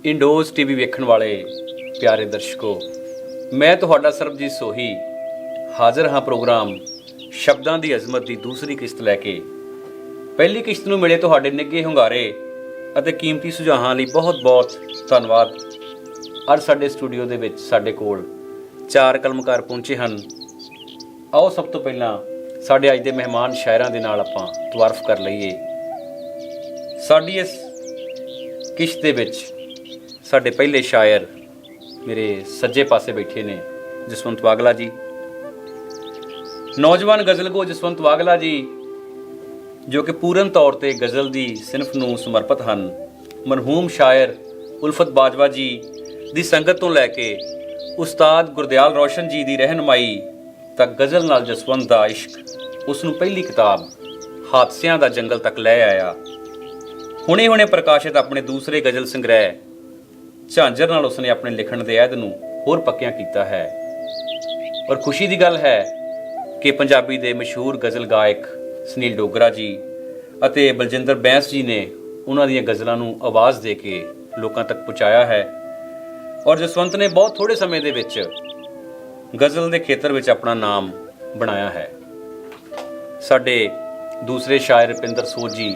ਇੰਡੋਜ਼ TV ਵੇਖਣ ਵਾਲੇ ਪਿਆਰੇ ਦਰਸ਼ਕੋ, ਮੈਂ ਤੁਹਾਡਾ ਸਰਬਜੀਤ ਸੋਹੀ ਹਾਜ਼ਰ ਹਾਂ ਪ੍ਰੋਗਰਾਮ ਸ਼ਬਦਾਂ ਦੀ ਅਜ਼ਮਤ ਦੀ ਦੂਸਰੀ ਕਿਸ਼ਤ ਲੈ ਕੇ। ਪਹਿਲੀ ਕਿਸ਼ਤ ਨੂੰ ਮਿਲੇ ਤੁਹਾਡੇ ਨਿੱਘੇ ਹੁੰਗਾਰੇ ਅਤੇ ਕੀਮਤੀ ਸੁਝਾਵਾਂ ਲਈ ਬਹੁਤ-ਬਹੁਤ ਧੰਨਵਾਦ। ਅੱਜ ਸਾਡੇ ਸਟੂਡੀਓ ਦੇ ਵਿੱਚ ਸਾਡੇ ਕੋਲ 4 ਕਲਮਕਾਰ ਪਹੁੰਚੇ ਹਨ। ਆਓ ਸਭ ਤੋਂ ਪਹਿਲਾਂ ਸਾਡੇ ਅੱਜ ਦੇ ਮਹਿਮਾਨ ਸ਼ਾਇਰਾਂ ਦੇ ਨਾਲ ਆਪਾਂ ਤਵਾਰਫ ਕਰ ਲਈਏ। ਸਾਡੀ ਇਸ ਕਿਸ਼ਤ ਦੇ ਵਿੱਚ ਸਾਡੇ ਪਹਿਲੇ ਸ਼ਾਇਰ ਮੇਰੇ ਸੱਜੇ ਪਾਸੇ ਬੈਠੇ ਨੇ ਜਸਵੰਤ ਵਾਗਲਾ ਜੀ। ਨੌਜਵਾਨ ਗਜ਼ਲਗੋ ਜਸਵੰਤ ਵਾਗਲਾ ਜੀ ਜੋ ਕਿ ਪੂਰਨ ਤੌਰ ਤੇ ਗਜ਼ਲ ਦੀ ਸਿਨਫ ਨੂੰ ਸਮਰਪਿਤ ਹਨ। ਮਰਹੂਮ ਸ਼ਾਇਰ ਉਲਫਤ ਬਾਜਵਾ ਜੀ ਦੀ ਸੰਗਤ ਤੋਂ ਲੈ ਕੇ ਉਸਤਾਦ ਗੁਰਦਿਆਲ ਰੋਸ਼ਨ ਜੀ ਦੀ ਰਹਿਨੁਮਾਈ ਤੱਕ ਗਜ਼ਲ ਨਾਲ ਜਸਵੰਤ ਦਾ ਇਸ਼ਕ ਉਸ ਨੂੰ ਪਹਿਲੀ ਕਿਤਾਬ ਹਾਦਸਿਆਂ ਦਾ ਜੰਗਲ ਤੱਕ ਲੈ ਆਇਆ। ਹੁਣੇ ਪ੍ਰਕਾਸ਼ਿਤ ਆਪਣੇ ਦੂਸਰੇ ਗਜ਼ਲ ਸੰਗ੍ਰਹਿ ਝਾਂਜਰ ਨਾਲ ਉਸਨੇ ਆਪਣੇ ਲਿਖਣ ਦੇ ਅਹਿਦ ਨੂੰ ਹੋਰ ਪੱਕਿਆਂ ਕੀਤਾ ਹੈ। ਔਰ ਖੁਸ਼ੀ ਦੀ ਗੱਲ ਹੈ ਕਿ ਪੰਜਾਬੀ ਦੇ ਮਸ਼ਹੂਰ ਗਜ਼ਲ ਗਾਇਕ ਸੁਨੀਲ ਡੋਗਰਾ ਜੀ ਅਤੇ ਬਲਜਿੰਦਰ ਬੈਂਸ ਜੀ ਨੇ ਉਹਨਾਂ ਦੀਆਂ ਗਜ਼ਲਾਂ ਨੂੰ ਆਵਾਜ਼ ਦੇ ਕੇ ਲੋਕਾਂ ਤੱਕ ਪਹੁੰਚਾਇਆ ਹੈ। ਔਰ ਜਸਵੰਤ ਨੇ ਬਹੁਤ ਥੋੜੇ ਸਮੇਂ ਦੇ ਵਿੱਚ ਗਜ਼ਲ ਦੇ ਖੇਤਰ ਵਿੱਚ ਆਪਣਾ ਨਾਮ ਬਣਾਇਆ ਹੈ। ਸਾਡੇ ਦੂਸਰੇ ਸ਼ਾਇਰ ਰੁਪਿੰਦਰ ਸੋਧ ਜੀ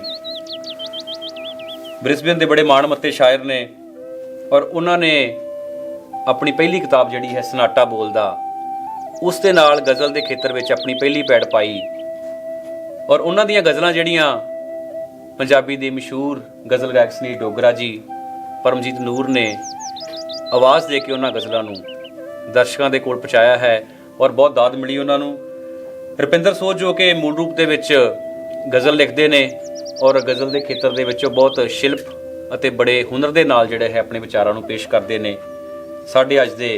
ਬ੍ਰਿਸਬੇਨ ਦੇ ਬੜੇ ਮਾਣਮੱਤੇ ਸ਼ਾਇਰ ਨੇ ਔਰ ਉਹਨਾਂ ਨੇ ਆਪਣੀ ਪਹਿਲੀ ਕਿਤਾਬ ਜਿਹੜੀ ਹੈ ਸਨਾਟਾ ਬੋਲਦਾ, ਉਸ ਦੇ ਨਾਲ ਗਜ਼ਲ ਦੇ ਖੇਤਰ ਵਿੱਚ ਆਪਣੀ ਪਹਿਲੀ ਪੈੜ ਪਾਈ। ਔਰ ਉਹਨਾਂ ਦੀਆਂ ਗਜ਼ਲਾਂ ਜਿਹੜੀਆਂ ਪੰਜਾਬੀ ਦੇ ਮਸ਼ਹੂਰ ਗਜ਼ਲ ਗਾਇਕ ਸੁਨੀਲ ਡੋਗਰਾ ਜੀ, ਪਰਮਜੀਤ ਨੂਰ ਨੇ ਆਵਾਜ਼ ਦੇ ਕੇ ਉਹਨਾਂ ਗਜ਼ਲਾਂ ਨੂੰ ਦਰਸ਼ਕਾਂ ਦੇ ਕੋਲ ਪਹੁੰਚਾਇਆ ਹੈ ਔਰ ਬਹੁਤ ਦਾਦ ਮਿਲੀ ਉਹਨਾਂ ਨੂੰ। ਰੁਪਿੰਦਰ ਸੋਧ ਜੋ ਕਿ ਮੂਲ ਰੂਪ ਦੇ ਵਿੱਚ ਗਜ਼ਲ ਲਿਖਦੇ ਨੇ ਔਰ ਗਜ਼ਲ ਦੇ ਖੇਤਰ ਦੇ ਵਿੱਚ ਬਹੁਤ ਸ਼ਿਲਪ ਅਤੇ ਬੜੇ ਹੁਨਰ ਦੇ ਨਾਲ ਜਿਹੜੇ ਹੈ ਆਪਣੇ ਵਿਚਾਰਾਂ ਨੂੰ ਪੇਸ਼ ਕਰਦੇ ਨੇ। ਸਾਡੇ ਅੱਜ ਦੇ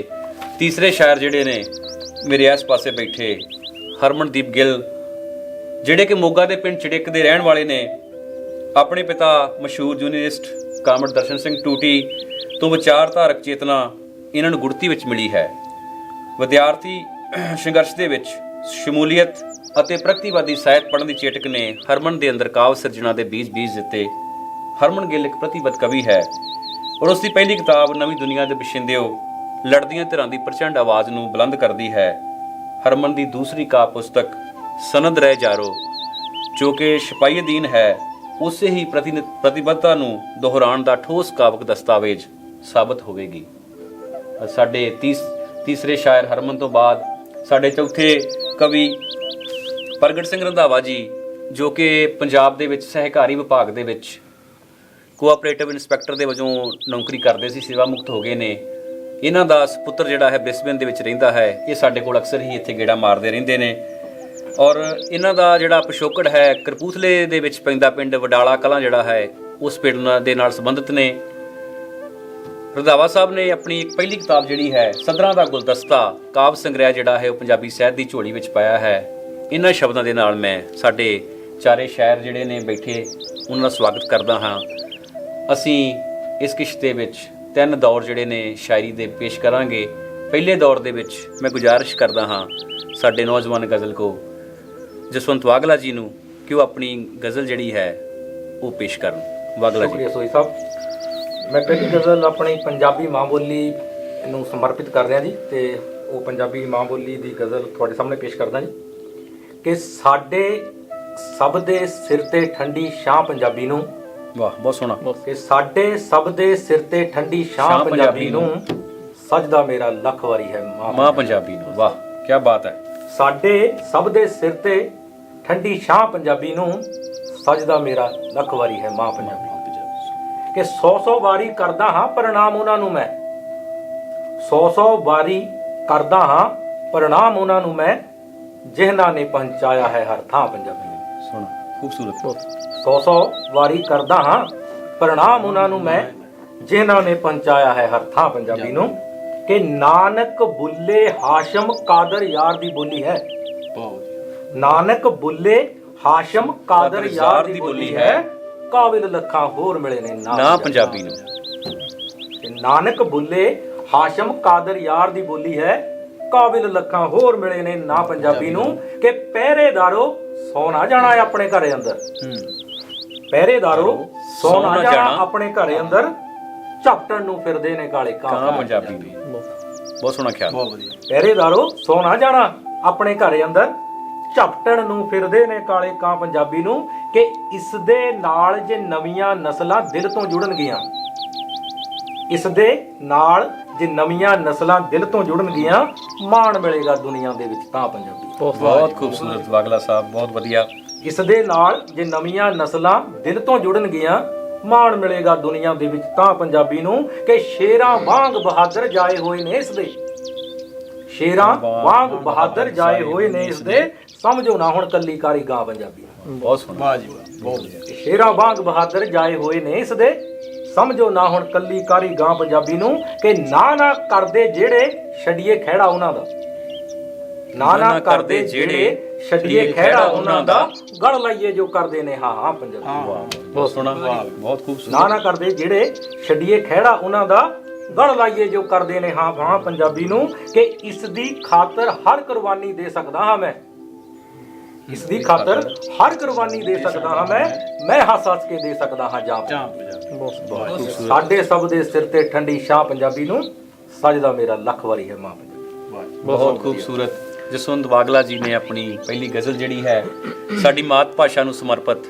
ਤੀਸਰੇ ਸ਼ਾਇਰ ਜਿਹੜੇ ਨੇ ਮੇਰੇ ਇਸ ਪਾਸੇ ਬੈਠੇ ਹਰਮਨਦੀਪ ਗਿੱਲ, ਜਿਹੜੇ ਕਿ ਮੋਗਾ ਦੇ ਪਿੰਡ ਚੜਿੱਕ ਦੇ ਰਹਿਣ ਵਾਲੇ ਨੇ। ਆਪਣੇ ਪਿਤਾ ਮਸ਼ਹੂਰ ਜੂਨੀਅਰਿਸਟ ਕਾਮੜ ਦਰਸ਼ਨ ਸਿੰਘ ਟੂਟੀ ਤੋਂ ਵਿਚਾਰਧਾਰਕ ਚੇਤਨਾ ਇਹਨਾਂ ਨੂੰ ਗੁੜਤੀ ਵਿੱਚ ਮਿਲੀ ਹੈ। ਵਿਦਿਆਰਥੀ ਸੰਘਰਸ਼ ਦੇ ਵਿੱਚ ਸ਼ਮੂਲੀਅਤ ਅਤੇ ਪ੍ਰਗਤੀਵਾਦੀ ਸਾਹਿਤ ਪੜ੍ਹਨ ਦੀ ਚੇਟਕ ਨੇ ਹਰਮਨ ਦੇ ਅੰਦਰ ਕਾਵ ਸਿਰਜਣਾ ਦੇ ਬੀਜ ਦਿੱਤੇ। ਹਰਮਨ ਗਿੱਲ ਇੱਕ ਪ੍ਰਤੀਬੱਧ ਕਵੀ ਹੈ ਔਰ ਉਸ ਦੀ ਪਹਿਲੀ ਕਿਤਾਬ ਨਵੀਂ ਦੁਨੀਆ ਦੇ ਬਸ਼ਿੰਦਿਓ ਲੜਦੀਆਂ ਧਿਰਾਂ ਦੀ ਪ੍ਰਚੰਡ ਆਵਾਜ਼ ਨੂੰ ਬੁਲੰਦ ਕਰਦੀ ਹੈ। ਹਰਮਨ ਦੀ ਦੂਸਰੀ ਕਾਵ ਪੁਸਤਕ ਸਨਦ ਰਹਿ ਜਾਰੋ ਜੋ ਕਿ ਸਿਪਾਹੀ ਅਧੀਨ ਹੈ, ਉਸੇ ਹੀ ਪ੍ਰਤੀਬੱਧਤਾ ਨੂੰ ਦੁਹਰਾਉਣ ਦਾ ਠੋਸ ਕਾਵਕ ਦਸਤਾਵੇਜ਼ ਸਾਬਤ ਹੋਵੇਗੀ। ਸਾਡੇ ਤੀਸਰੇ ਸ਼ਾਇਰ ਹਰਮਨ ਤੋਂ ਬਾਅਦ ਸਾਡੇ ਚੌਥੇ ਕਵੀ ਪ੍ਰਗਟ ਸਿੰਘ ਰੰਧਾਵਾ ਜੀ ਜੋ ਕਿ ਪੰਜਾਬ ਦੇ ਵਿੱਚ ਸਹਿਕਾਰੀ ਵਿਭਾਗ ਦੇ ਵਿੱਚ ਕੋਆਪਰੇਟਿਵ ਇੰਸਪੈਕਟਰ ਦੇ ਵਜੋਂ ਨੌਕਰੀ ਕਰਦੇ ਸੀ, ਸੇਵਾ ਮੁਕਤ ਹੋ ਗਏ ਨੇ। ਇਹਨਾਂ ਦਾ ਸੁਪੁੱਤਰ ਜਿਹੜਾ ਹੈ ਬ੍ਰਿਸਬੇਨ ਦੇ ਵਿੱਚ ਰਹਿੰਦਾ ਹੈ। ਇਹ ਸਾਡੇ ਕੋਲ ਅਕਸਰ ਹੀ ਇੱਥੇ ਗੇੜਾ ਮਾਰਦੇ ਰਹਿੰਦੇ ਨੇ ਔਰ ਇਹਨਾਂ ਦਾ ਜਿਹੜਾ ਪਿਛੋਕੜ ਹੈ ਕਰਪੂਥਲੇ ਦੇ ਵਿੱਚ ਪੈਂਦਾ ਪਿੰਡ ਵਡਾਲਾ ਕਲਾਂ ਜਿਹੜਾ ਹੈ ਉਸ ਪਿੰਡ ਦੇ ਨਾਲ ਸੰਬੰਧਿਤ ਨੇ। ਰੰਧਾਵਾ ਸਾਹਿਬ ਨੇ ਆਪਣੀ ਇੱਕ ਪਹਿਲੀ ਕਿਤਾਬ ਜਿਹੜੀ ਹੈ ਸਦਰਾਂ ਦਾ ਗੁਲਦਸਤਾ ਕਾਵ ਸੰਗ੍ਰਹਿ ਜਿਹੜਾ ਹੈ ਉਹ ਪੰਜਾਬੀ ਸਾਹਿਤ ਦੀ ਝੋਲੀ ਵਿੱਚ ਪਾਇਆ ਹੈ। ਇਹਨਾਂ ਸ਼ਬਦਾਂ ਦੇ ਨਾਲ ਮੈਂ ਸਾਡੇ ਚਾਰੇ ਸ਼ਾਇਰ ਜਿਹੜੇ ਨੇ ਬੈਠੇ ਉਹਨਾਂ ਦਾ ਸਵਾਗਤ ਕਰਦਾ ਹਾਂ। ਅਸੀਂ ਇਸ ਕਿਸ਼ਤ ਦੇ ਵਿੱਚ 3 ਦੌਰ ਜਿਹੜੇ ਨੇ ਸ਼ਾਇਰੀ ਦੇ ਪੇਸ਼ ਕਰਾਂਗੇ। ਪਹਿਲੇ ਦੌਰ ਦੇ ਵਿੱਚ ਮੈਂ ਗੁਜ਼ਾਰਿਸ਼ ਕਰਦਾ ਹਾਂ ਸਾਡੇ ਨੌਜਵਾਨ ਗਜ਼ਲਗੋ ਜਸਵੰਤ ਵਾਗਲਾ ਜੀ ਨੂੰ ਕਿ ਉਹ ਆਪਣੀ ਗਜ਼ਲ ਜਿਹੜੀ ਹੈ ਉਹ ਪੇਸ਼ ਕਰਨ। ਵਾਗਲਾ ਜੀ। ਸੋਈ ਸਾਹਿਬ, ਮੈਂ ਪਹਿਲੀ ਗਜ਼ਲ ਆਪਣੀ ਪੰਜਾਬੀ ਮਾਂ ਬੋਲੀ ਨੂੰ ਸਮਰਪਿਤ ਕਰ ਰਿਹਾ ਜੀ ਤੇ ਉਹ ਪੰਜਾਬੀ ਮਾਂ ਬੋਲੀ ਦੀ ਗਜ਼ਲ ਤੁਹਾਡੇ ਸਾਹਮਣੇ ਪੇਸ਼ ਕਰਦਾ ਜੀ ਕਿ ਸਾਡੇ ਸਭ ਦੇ ਸਿਰ ਤੇ ਠੰਡੀ ਛਾਂ ਪੰਜਾਬੀ ਨੂੰ। ਵਾਹ, ਬਹੁਤ ਸੋਹਣਾ। ਕਿ ਸਾਡੇ ਸਭ ਦੇ ਸਿਰ ਤੇ ਠੰਡੀ ਛਾਂ ਪੰਜਾਬੀ ਨੂੰ ਸਜਦਾ ਮੇਰਾ ਲੱਖ ਵਾਰੀ ਹੈ ਮਾਂ ਪੰਜਾਬੀ ਨੂੰ। ਵਾਹ, ਕੀ ਬਾਤ ਹੈ। ਸਾਡੇ ਸਭ ਦੇ ਸਿਰ ਤੇ ਠੰਡੀ ਛਾਂ ਪੰਜਾਬੀ ਨੂੰ ਸਜਦਾ ਮੇਰਾ ਲੱਖ ਵਾਰੀ ਹੈ ਮਾਂ ਪੰਜਾਬੀ। ਕਿ 100 ਵਾਰੀ ਕਰਦਾ ਹਾਂ ਪ੍ਰਣਾਮ ਉਹਨਾਂ ਨੂੰ ਮੈਂ, 100 ਵਾਰੀ ਕਰਦਾ ਹਾਂ ਪ੍ਰਣਾਮ ਉਹਨਾਂ ਨੂੰ ਮੈਂ, ਜਿਨ੍ਹਾਂ ਨੇ ਪਹੁੰਚਾਇਆ ਹੈ ਹਰ ਥਾਂ ਪੰਜਾਬੀ ਨੂੰ। ਸੋਹਣਾ, ਖੂਬਸੂਰਤ। 100 ਵਾਰੀ ਕਰਦਾ ਹਾਂ ਪ੍ਰਣਾਮ ਉਹਨਾਂ ਨੂੰ ਮੈਂ, ਜਿਨ੍ਹਾਂ ਨੇ ਪਹੁੰਚਾਇਆ ਹੈ ਹਰ ਥਾਂ ਪੰਜਾਬੀ ਨੂੰ। ਕਿ ਨਾਨਕ ਬੁੱਲੇ ਹਾਸ਼ਮ ਕਾਦਰ ਯਾਰ ਦੀ ਬੋਲੀ ਹੈ, ਨਾਨਕ ਬੁੱਲੇ ਹਾਸ਼ਮ ਕਾਦਰ ਯਾਰ ਦੀ ਬੋਲੀ ਹੈ, ਕਾਬਿਲ ਲੱਖਾਂ ਹੋਰ ਮਿਲੇ ਨੇ ਨਾ ਪੰਜਾਬੀ ਨੂੰ। ਨਾਨਕ ਬੁੱਲੇ ਹਾਸ਼ਮ ਕਾਦਰ ਯਾਰ ਦੀ ਬੋਲੀ ਹੈ, ਕਾਬਿਲ ਲੱਖਾਂ ਹੋਰ ਮਿਲੇ ਨੇ ਨਾ ਪੰਜਾਬੀ ਨੂੰ। ਕਿ ਪਹਿਰੇਦਾਰੋ ਸੌ ਨਾ ਜਾਣਾ ਆਪਣੇ ਘਰੇ ਅੰਦਰ, ਪਹਿਰੇਦਾਰੋ ਸੌ ਨਾ ਜਾਣਾ ਆਪਣੇ ਘਰੇ ਅੰਦਰ, ਝਪਟਣ ਨੂੰ ਫਿਰਦੇ ਨੇ ਕਾਲੇ ਕਾਂ ਕਾਂ ਪੰਜਾਬੀ ਨੂੰ। ਬਹੁਤ ਸੋਹਣਾ ਖਿਆਲ। ਬਹੁਤ ਵਧੀਆ। ਪਹਿਰੇਦਾਰੋ ਸੋ ਨਾ ਜਾਣਾ ਆਪਣੇ ਘਰ ਅੰਦਰ, ਝਪਟਣ ਨੂੰ ਫਿਰਦੇ ਨੇ ਕਾਲੇ ਕਾਂ ਪੰਜਾਬੀ ਨੂੰ, ਕਿ ਇਸ ਦੇ ਨਾਲ ਜੇ ਨਵੀਆਂ ਨਸਲਾਂ ਦਿਲ ਤੋਂ ਜੁੜਨਗੀਆਂ, ਇਸ ਦੇ ਨਾਲ ਜੇ ਨਵੀਆਂ ਨਸਲਾਂ ਦਿਲ ਤੋਂ ਜੁੜਨਗੀਆਂ, ਮਾਣ ਮਿਲੇਗਾ ਦੁਨੀਆ ਦੇ ਵਿੱਚ ਤਾਂ ਪੰਜਾਬੀ। ਬਹੁਤ ਖੂਬਸੂਰਤ ਬਾਗਲਾ ਸਾਹਿਬ, ਬਹੁਤ ਵਧੀਆ। ਇਸ ਦੇ ਨਾਲ ਜੇ ਨਵੀਆਂ ਨਸਲਾਂ ਦਿਲ ਤੋਂ ਜੁੜਨਗੀਆਂ, ਮਾਣ ਮਿਲੇਗਾ ਦੁਨੀਆ ਦੇ ਵਿੱਚ ਤਾਂ ਪੰਜਾਬੀ ਨੂੰ, ਕਿ ਸ਼ੇਰਾਂ ਵਾਂਗ ਬਹਾਦਰ ਜਾਏ ਹੋਏ ਨੇ ਇਸ ਦੇ, ਸ਼ੇਰਾਂ ਵਾਂਗ ਬਹਾਦਰ ਜਾਏ ਹੋਏ ਨੇ ਇਸ ਦੇ, ਸਮਝੋ ਨਾ ਹੁਣ ਕੱਲੀ ਕਾਰੀ ਗਾਂ ਪੰਜਾਬੀ। ਬਹੁਤ ਸੋਹਣਾ। ਵਾਹ ਜੀ ਵਾਹ, ਬਹੁਤ ਵਧੀਆ। ਸ਼ੇਰਾਂ ਵਾਂਗ ਬਹਾਦਰ ਜਾਏ ਹੋਏ ਨੇ ਇਸ ਦੇ, ਸਮਝੋ ਨਾ ਹੁਣ ਕੱਲੀ ਕਾਰੀ ਗਾਂ ਪੰਜਾਬੀ ਨੂੰ, ਕਿ ਨਾ ਕਰਦੇ ਜਿਹੜੇ ਛੱਡੀਏ ਖਹਿੜਾ ਉਹਨਾਂ ਦਾ, ਨਾ ਕਰਦੇ ਜਿਹੜੇ ਛੱਡੀਏ ਖਹਿੜਾ ਉਹਨਾਂ ਦਾ, ਗੜ ਲਾਈਏ ਜੋ ਕਰਦੇ ਨੇ ਹਾਂ ਹਾਂ ਪੰਜਾਬੀ। ਬਹੁਤ ਸੋਹਣਾ, ਬਹੁਤ ਖੂਬਸੂਰਤ। ਨਾ ਕਰਦੇ ਜਿਹੜੇ ਛੱਡੀਏ ਖਹਿੜਾ ਉਹਨਾਂ ਦਾ, ਗੜ ਲਾਈਏ ਜੋ ਕਰਦੇ ਨੇ ਹਾਂ ਹਾਂ ਪੰਜਾਬੀ ਨੂੰ, ਕਿ ਇਸ ਦੀ ਖਾਤਰ ਹਰ ਕੁਰਬਾਨੀ ਦੇ ਸਕਦਾ ਹਾਂ ਮੈਂ, ਇਸ ਦੀ ਖਾਤਰ ਹਰ ਕੁਰਬਾਨੀ ਦੇ ਸਕਦਾ ਹਾਂ ਮੈਂ ਹੱਸ ਹੱਸ ਕੇ ਦੇ ਸਕਦਾ ਹਾਂ ਜਾਨ। ਸਾਡੇ ਸਭ ਦੇ ਸਿਰ ਤੇ ਠੰਡੀ ਛਾਂ ਪੰਜਾਬੀ ਨੂੰ, ਸਜਦਾ ਮੇਰਾ ਲੱਖ ਵਾਰੀ ਹੈ ਮਾਂ ਪੰਜਾਬੀ। ਬਹੁਤ ਖੂਬਸੂਰਤ। ਜਸਵੰਤ ਬਾਗਲਾ ਜੀ ਨੇ ਆਪਣੀ ਪਹਿਲੀ ਗਜ਼ਲ ਜਿਹੜੀ ਹੈ ਸਾਡੀ ਮਾਤ ਭਾਸ਼ਾ ਨੂੰ ਸਮਰਪਿਤ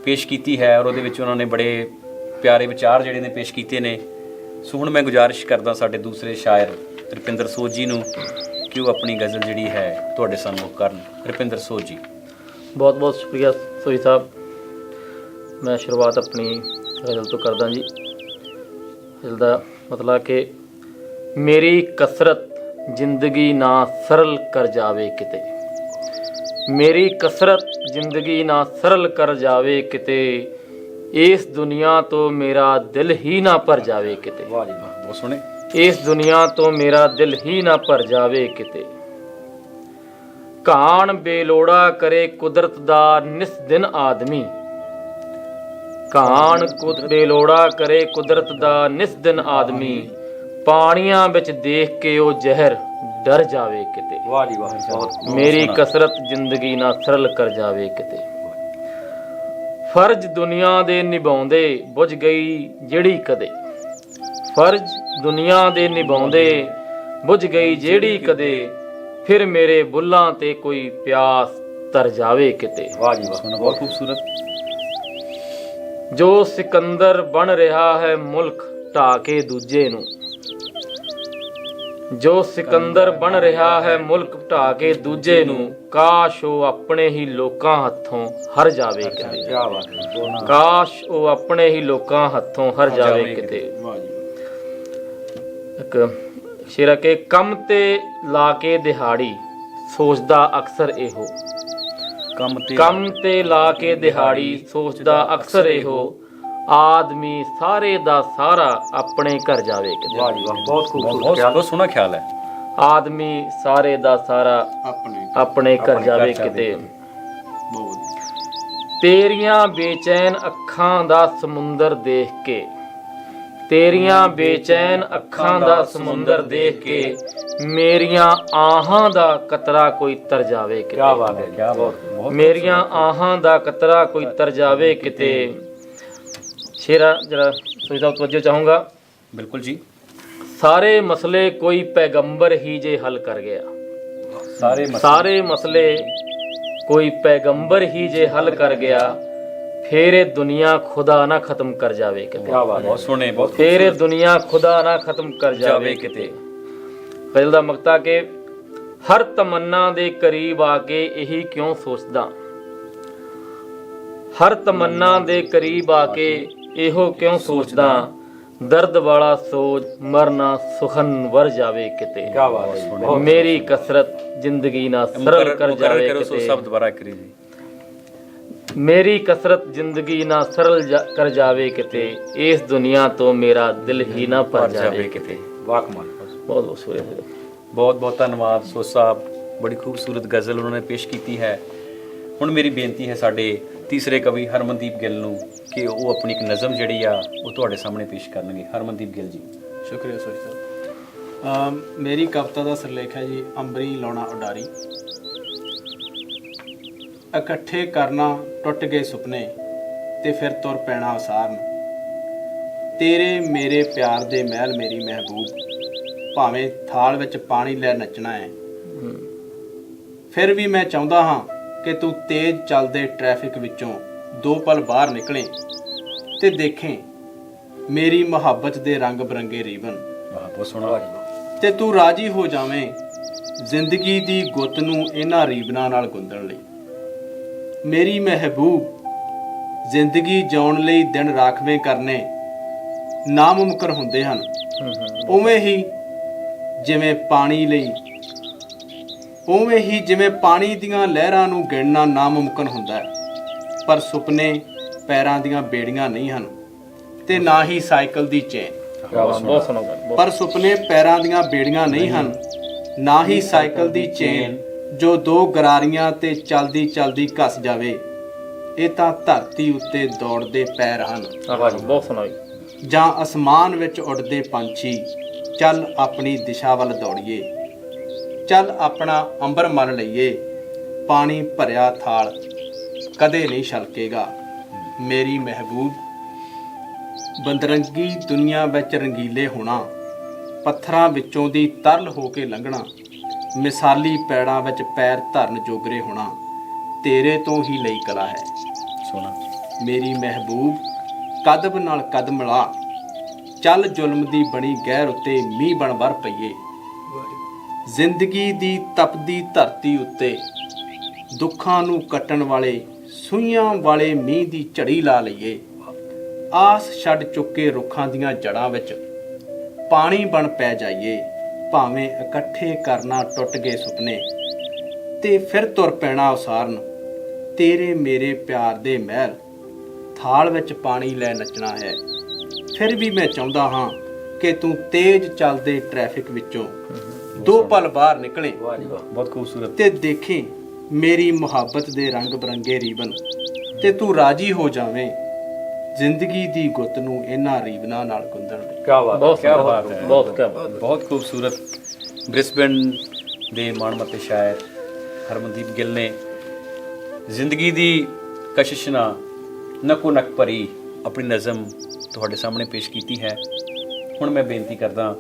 ਪੇਸ਼ ਕੀਤੀ ਹੈ, ਔਰ ਉਹਦੇ ਵਿੱਚ ਉਹਨਾਂ ਨੇ ਬੜੇ ਪਿਆਰੇ ਵਿਚਾਰ ਜਿਹੜੇ ਨੇ ਪੇਸ਼ ਕੀਤੇ ਨੇ। ਸੋ ਹੁਣ ਮੈਂ ਗੁਜ਼ਾਰਿਸ਼ ਕਰਦਾ ਸਾਡੇ ਦੂਸਰੇ ਸ਼ਾਇਰ ਰੁਪਿੰਦਰ ਸੋਧ ਜੀ ਨੂੰ ਕਿ ਉਹ ਆਪਣੀ ਗਜ਼ਲ ਜਿਹੜੀ ਹੈ ਤੁਹਾਡੇ ਸਾਹਮਣੇ ਕਰਨ। ਰੁਪਿੰਦਰ ਸੋਧ ਜੀ। ਬਹੁਤ ਬਹੁਤ ਸ਼ੁਕਰੀਆ ਸੋਈ ਸਾਹਿਬ। ਮੈਂ ਸ਼ੁਰੂਆਤ ਆਪਣੀ ਗਜ਼ਲ ਤੋਂ ਕਰਦਾ ਜੀ। ਗਜ਼ਲ ਦਾ ਮਤਲਬ ਕਿ ਮੇਰੀ ਕਸਰਤ ਜ਼ਿੰਦਗੀ ਨਾ ਸਰਲ ਕਰ ਜਾਵੇ ਕਿਤੇ, ਮੇਰੀ ਕਸਰਤ ਜ਼ਿੰਦਗੀ ਨਾ ਸਰਲ ਕਰ ਜਾਵੇ ਕਿਤੇ, ਇਸ ਦੁਨੀਆ ਤੋਂ ਮੇਰਾ ਦਿਲ ਹੀ ਨਾ ਭਰ ਜਾਵੇ ਕਿਤੇ। ਵਾਹ ਜੀ ਵਾਹ, ਬਹੁਤ ਸੋਹਣੇ। ਇਸ ਦੁਨੀਆ ਤੋਂ ਮੇਰਾ ਦਿਲ ਹੀ ਨਾ ਭਰ ਜਾਵੇ ਕਿਤੇ, ਕਾਣ ਬੇਲੋੜਾ ਕਰੇ ਕੁਦਰਤ ਦਾ ਨਿਸ ਦਿਨ ਆਦਮੀ, ਕਾਣ ਬੇਲੋੜਾ ਕਰੇ ਕੁਦਰਤ ਦਾ ਨਿਸ ਦਿਨ ਆਦਮੀ, ਪਾਣੀਆਂ ਵਿੱਚ ਦੇਖ ਕੇ ਉਹ ਜ਼ਹਿਰ ਡਰ ਜਾਵੇ ਕਿਤੇ। ਵਾਹ ਜੀ ਵਾਹ, ਬਹੁਤ ਮੇਰੀ ਕਸਰਤ ਜ਼ਿੰਦਗੀ ਨਾ ਸਰਲ ਕਰ ਜਾਵੇ ਕਿਤੇ, ਫਰਜ਼ ਦੁਨੀਆ ਦੇ ਨਿਭਾਉਂਦੇ ਬੁਝ ਗਈ ਜਿਹੜੀ ਕਦੇ, ਫਰਜ਼ ਦੁਨੀਆ ਦੇ ਨਿਭਾਉਂਦੇ ਬੁਝ ਗਈ ਜਿਹੜੀ ਕਦੇ, ਫਿਰ ਮੇਰੇ ਬੁੱਲਾਂ ਤੇ ਕੋਈ ਪਿਆਸ ਤਰ ਜਾਵੇ ਕਿਤੇ। ਵਾਹ ਜੀ ਵਾਹ, ਬਹੁਤ ਖੂਬਸੂਰਤ। ਜੋ ਸਿਕੰਦਰ ਬਣ ਰਿਹਾ ਹੈ ਮੁਲਕ ਢਾ ਕੇ ਦੂਜੇ ਨੂੰ, ਜੋ ਸਿਕੰਦਰ ਬਣ ਰਿਹਾ ਹੈ ਮੁਲਕ ਢਾ ਕੇ ਦੂਜੇ ਨੂੰ, ਕਾਸ਼ ਉਹ ਆਪਣੇ ਹੀ ਲੋਕਾਂ ਹੱਥੋਂ ਹਰ ਜਾਵੇ ਕਿਤੇ, ਕੀ ਬਾਤ ਹੈ। ਕਾਸ਼ ਉਹ ਆਪਣੇ ਹੀ ਲੋਕਾਂ ਹੱਥੋਂ ਹਰ ਜਾਵੇ ਕਿਤੇ। ਇੱਕ ਸ਼ੇਰਾ ਕੇ ਕੰਮ ਤੇ ਲਾ ਕੇ ਦਿਹਾੜੀ ਸੋਚਦਾ ਅਕਸਰ ਇਹੋ, ਕੰਮ ਤੇ ਲਾ ਕੇ ਦਿਹਾੜੀ ਸੋਚਦਾ ਅਕਸਰ ਇਹੋ, ਆਦਮੀ ਸਾਰੇ ਦਾ ਸਾਰਾ ਆਪਣੇ ਘਰ ਜਾਵੇ ਕਿਤੇ। ਵਾਹ ਜੀ ਵਾਹ, ਬਹੁਤ ਖੂਬਸੂਰਤ ਬਹੁਤ ਖਿਆਲ। ਬਹੁਤ ਸੋਹਣਾ ਖਿਆਲ ਹੈ। ਆਦਮੀ ਸਾਰੇ ਦਾ ਸਾਰਾ ਆਪਣੇ ਘਰ ਜਾਵੇ ਕਿਤੇ, ਤੇਰੀਆਂ ਬੇਚੈਨ ਅੱਖਾਂ ਦਾ ਸਮੁੰਦਰ ਦੇਖ ਕੇ, ਤੇਰੀਆਂ ਬੇਚੈਨ ਅੱਖਾਂ ਦਾ ਸਮੁੰਦਰ ਦੇਖ ਕੇ, ਮੇਰੀਆਂ ਆਹਾਂ ਦਾ ਕਤਰਾ ਕੋਈ ਤਰ ਜਾਵੇ ਕਿਤੇ। ਕੀ ਬਾਤ ਹੈ, ਕਿਆ ਬਹੁਤ ਮੇਰੀਆਂ ਆਹਾਂ ਦਾ ਕਤਰਾ ਕੋਈ ਤਰ ਜਾਵੇ ਕਿਤੇ। ਸ਼ੇਰਾ ਜਰਾ ਸੋਚਦਾ ਤਵੱਜੋ ਚਾਹੂੰਗਾ। ਬਿਲਕੁਲ ਜੀ। ਸਾਰੇ ਮਸਲੇ ਕੋਈ ਪੈਗੰਬਰ ਹੀ ਜੇ ਹੱਲ ਕਰ ਗਿਆ, ਸਾਰੇ ਮਸਲੇ ਕੋਈ ਪੈਗੰਬਰ ਹੀ ਜੇ ਹੱਲ ਕਰ ਗਿਆ, ਫੇਰ ਇਹ ਦੁਨੀਆ ਖੁਦਾ ਨਾ ਖਤਮ ਕਰ ਜਾਵੇ ਕਿਤੇ। ਬਹੁਤ ਸੋਹਣੇ, ਬਹੁਤ ਫੇਰ ਇਹ ਦੁਨੀਆ ਖੁਦਾ ਨਾ ਖਤਮ ਕਰ ਜਾਵੇ ਕਿਤੇ। ਗਜ਼ਲ ਦਾ ਮਕਤਾ ਕਿ ਹਰ ਤਮੰਨਾ ਦੇ ਕਰੀਬ ਆ ਕੇ ਇਹੀ ਕਿਉਂ ਸੋਚਦਾ, ਹਰ ਤਮੰਨਾ ਦੇ ਕਰੀਬ ਆ ਕੇ ਇਹੋ ਕਿਉਂ ਸੋਚਦਾ, ਦਰਦ ਵਾਲਾ ਸੋਚ ਮਰਨਾ ਸੁਖਨ ਵਰ ਜਾਵੇ ਕਿਤੇ। ਕੀ ਬਾਤ ਹੈ। ਮੇਰੀ ਕਸਰਤ ਜ਼ਿੰਦਗੀ ਨਾ ਸਰਲ ਕਰ ਜਾਵੇ ਕਿਤੇ, ਸ਼ਬਦ ਦੁਬਾਰਾ ਕਰੀ ਜੀ। ਮੇਰੀ ਕਸਰਤ ਜ਼ਿੰਦਗੀ ਨਾ ਸਰਲ ਕਰ ਜਾਵੇ ਕਿਤੇ, ਇਸ ਦੁਨੀਆ ਤੋਂ ਮੇਰਾ ਦਿਲ ਹੀ ਨਾ ਭਰ ਜਾਵੇ ਕਿਤੇ। ਵਾਹ ਕਮਾਲ। ਬਹੁਤ ਬਹੁਤ ਸ਼ੁਕਰੀਆ। ਬਹੁਤ ਬਹੁਤ ਧੰਨਵਾਦ ਸੋਧ ਸਾਹਿਬ, ਬੜੀ ਖੂਬਸੂਰਤ ਗਜ਼ਲ ਉਹਨਾਂ ਨੇ ਪੇਸ਼ ਕੀਤੀ ਹੈ। ਹੁਣ ਮੇਰੀ ਬੇਨਤੀ ਹੈ ਸਾਡੇ ਤੀਸਰੇ ਕਵੀ ਹਰਮਨਦੀਪ ਗਿੱਲ ਨੂੰ ਕਿ ਉਹ ਆਪਣੀ ਇੱਕ ਨਜ਼ਮ ਜਿਹੜੀ ਆ ਉਹ ਤੁਹਾਡੇ ਸਾਹਮਣੇ ਪੇਸ਼ ਕਰਨਗੇ। ਹਰਮਨਦੀਪ ਗਿੱਲ ਜੀ। ਸ਼ੁਕਰੀਆ ਸੋਈ ਸਾਹਿਬ। ਮੇਰੀ ਕਵਿਤਾ ਦਾ ਸਿਰਲੇਖ ਹੈ ਜੀ ਅੰਬਰੀ ਲਾਉਣਾ ਉਡਾਰੀ। ਇਕੱਠੇ ਕਰਨਾ ਟੁੱਟ ਗਏ ਸੁਪਨੇ ਤੇ ਫਿਰ ਤੁਰ ਪੈਣਾ ਉਸਾਰਨ, ਤੇਰੇ ਮੇਰੇ ਪਿਆਰ ਦੇ ਮਹਿਲ ਮੇਰੀ ਮਹਿਬੂਬ, ਭਾਵੇਂ ਥਾਲ ਵਿੱਚ ਪਾਣੀ ਲੈ ਨੱਚਣਾ ਹੈ, ਫਿਰ ਵੀ ਮੈਂ ਚਾਹੁੰਦਾ ਹਾਂ ਕਿ ਤੂੰ ਤੇਜ਼ ਚੱਲਦੇ ਟ੍ਰੈਫਿਕ ਵਿੱਚੋਂ 2 ਪਲ ਬਾਹਰ ਨਿਕਲੇ ਤੇ ਦੇਖੇਂ ਮੇਰੀ ਮੁਹੱਬਤ ਦੇ ਰੰਗ ਬਰੰਗੇ ਰੀਬਨ, ਬਹੁਤ ਸੋਹਣਾ। ਤੇ ਤੂੰ ਰਾਜੀ ਹੋ ਜਾਵੇਂ ਜ਼ਿੰਦਗੀ ਦੀ ਗੁੱਤ ਨੂੰ ਇਹਨਾਂ ਰੀਬਨਾਂ ਨਾਲ ਗੁੰਦਣ ਲਈ। ਮੇਰੀ ਮਹਿਬੂਬ, ਜ਼ਿੰਦਗੀ ਜਿਉਣ ਲਈ ਦਿਨ ਰਾਖਵੇਂ ਕਰਨੇ ਨਾਮੁਮਕਿਨ ਹੁੰਦੇ ਹਨ, ਉਵੇਂ ਹੀ ਜਿਵੇਂ ਪਾਣੀ ਦੀਆਂ ਲਹਿਰਾਂ ਨੂੰ ਗਿਣਨਾ ਨਾਮੁਮਕਿਨ ਹੁੰਦਾ ਹੈ, ਪਰ ਸੁਪਨੇ ਪੈਰਾਂ ਦੀਆਂ ਬੇੜੀਆਂ ਨਹੀਂ ਹਨ ਤੇ ਨਾ ਹੀ ਸਾਈਕਲ ਦੀ ਚੇਨ। ਬਹੁਤ ਸੋਹਣਾ ਗੱਲ। ਪਰ ਸੁਪਨੇ ਪੈਰਾਂ ਦੀਆਂ ਬੇੜੀਆਂ ਨਹੀਂ ਹਨ, ਨਾ ਹੀ ਸਾਈਕਲ ਦੀ ਚੇਨ ਜੋ 2 ਗਰਾਰੀਆਂ ਤੇ ਚਲਦੀ ਚਲਦੀ ਘਸ ਜਾਵੇ। ਇਹ ਤਾਂ ਧਰਤੀ ਉੱਤੇ ਦੌੜਦੇ ਪੈਰ ਹਨ, ਬਹੁਤ ਸੋਹਣਾ ਜੀ। ਜਾਂ ਅਸਮਾਨ ਵਿੱਚ ਉੱਡਦੇ ਪੰਛੀ। ਚੱਲ ਆਪਣੀ ਦਿਸ਼ਾ ਵੱਲ ਦੌੜੀਏ, ਚੱਲ ਆਪਣਾ ਅੰਬਰ ਮਲ ਲਈਏ। ਪਾਣੀ ਭਰਿਆ ਥਾਲ ਕਦੇ ਨਹੀਂ ਛਲਕੇਗਾ ਮੇਰੀ ਮਹਿਬੂਬ। ਬੰਦਰੰਗੀ ਦੁਨੀਆ ਵਿੱਚ ਰੰਗੀਲੇ ਹੋਣਾ, ਪੱਥਰਾਂ ਵਿੱਚੋਂ ਦੀ ਤਰਲ ਹੋ ਕੇ ਲੰਘਣਾ, ਮਿਸਾਲੀ ਪੈੜਾਂ ਵਿੱਚ ਪੈਰ ਧਰਨ ਜੋਗਰੇ ਹੋਣਾ, ਤੇਰੇ ਤੋਂ ਹੀ ਲਈ ਕਲਾ ਹੈ ਸੋਹਣਾ। ਮੇਰੀ ਮਹਿਬੂਬ, ਕਦਮ ਨਾਲ ਕਦਮ ਮਿਲਾ, ਚੱਲ ਜ਼ੁਲਮ ਦੀ ਬਣੀ ਗਹਿਰ ਉੱਤੇ ਮੀਂਹ ਬਣ ਵਰ ਪਈਏ। ਜ਼ਿੰਦਗੀ ਦੀ ਤਪਦੀ ਧਰਤੀ ਉੱਤੇ ਦੁੱਖਾਂ ਨੂੰ ਕੱਟਣ ਵਾਲੇ ਸੂਈਆਂ ਵਾਲੇ ਮੀਂਹ ਦੀ ਝੜੀ ਲਾ ਲਈਏ। ਆਸ ਛੱਡ ਚੁੱਕੇ ਰੁੱਖਾਂ ਦੀਆਂ ਜੜ੍ਹਾਂ ਵਿੱਚ ਪਾਣੀ ਬਣ ਪੈ ਜਾਈਏ। ਭਾਵੇਂ ਇਕੱਠੇ ਕਰਨਾ ਟੁੱਟ ਗਏ ਸੁਪਨੇ ਤੇ ਫਿਰ ਤੁਰ ਪੈਣਾ ਉਸਾਰਨ ਤੇਰੇ ਮੇਰੇ ਪਿਆਰ ਦੇ ਮਹਿਲ। ਥਾਲ ਵਿੱਚ ਪਾਣੀ ਲੈ ਨੱਚਣਾ ਹੈ, ਫਿਰ ਵੀ ਮੈਂ ਚਾਹੁੰਦਾ ਹਾਂ ਕਿ ਤੂੰ ਤੇਜ਼ ਚੱਲਦੇ ਟ੍ਰੈਫਿਕ ਵਿੱਚੋਂ 2 ਪਲ ਬਾਹਰ ਨਿਕਲੇ ਬਹੁਤ ਖੂਬਸੂਰਤ। ਤੇ ਦੇਖੇ ਮੇਰੀ ਮੁਹੱਬਤ ਦੇ ਰੰਗ ਬਰੰਗੇ ਰੀਬਨ, ਤੇ ਤੂੰ ਰਾਜੀ ਹੋ ਜਾਵੇਂ ਜ਼ਿੰਦਗੀ ਦੀ ਗੁੱਤ ਨੂੰ ਇਹਨਾਂ ਰੀਬਨਾਂ ਨਾਲ ਗੁੰਦਣ ਲਈ। ਕੀ ਬਾਤ, ਬਹੁਤ ਕਿਆ ਬਾਤ ਹੈ। ਬਹੁਤ ਕਿਆ ਬਾਤ। ਬਹੁਤ ਖੂਬਸੂਰਤ। ਬ੍ਰਿਸਬੇਨ ਦੇ ਮਾਣਮੱਤੇ ਸ਼ਾਇਰ ਹਰਮਨਦੀਪ ਗਿੱਲ ਨੇ ਜ਼ਿੰਦਗੀ ਦੀ ਕਸ਼ਿਸ਼ ਨਾਲ ਨਕੋ ਨਕ ਭਰੀ ਆਪਣੀ ਨਜ਼ਮ ਤੁਹਾਡੇ ਸਾਹਮਣੇ ਪੇਸ਼ ਕੀਤੀ ਹੈ। ਹੁਣ ਮੈਂ ਬੇਨਤੀ ਕਰਦਾ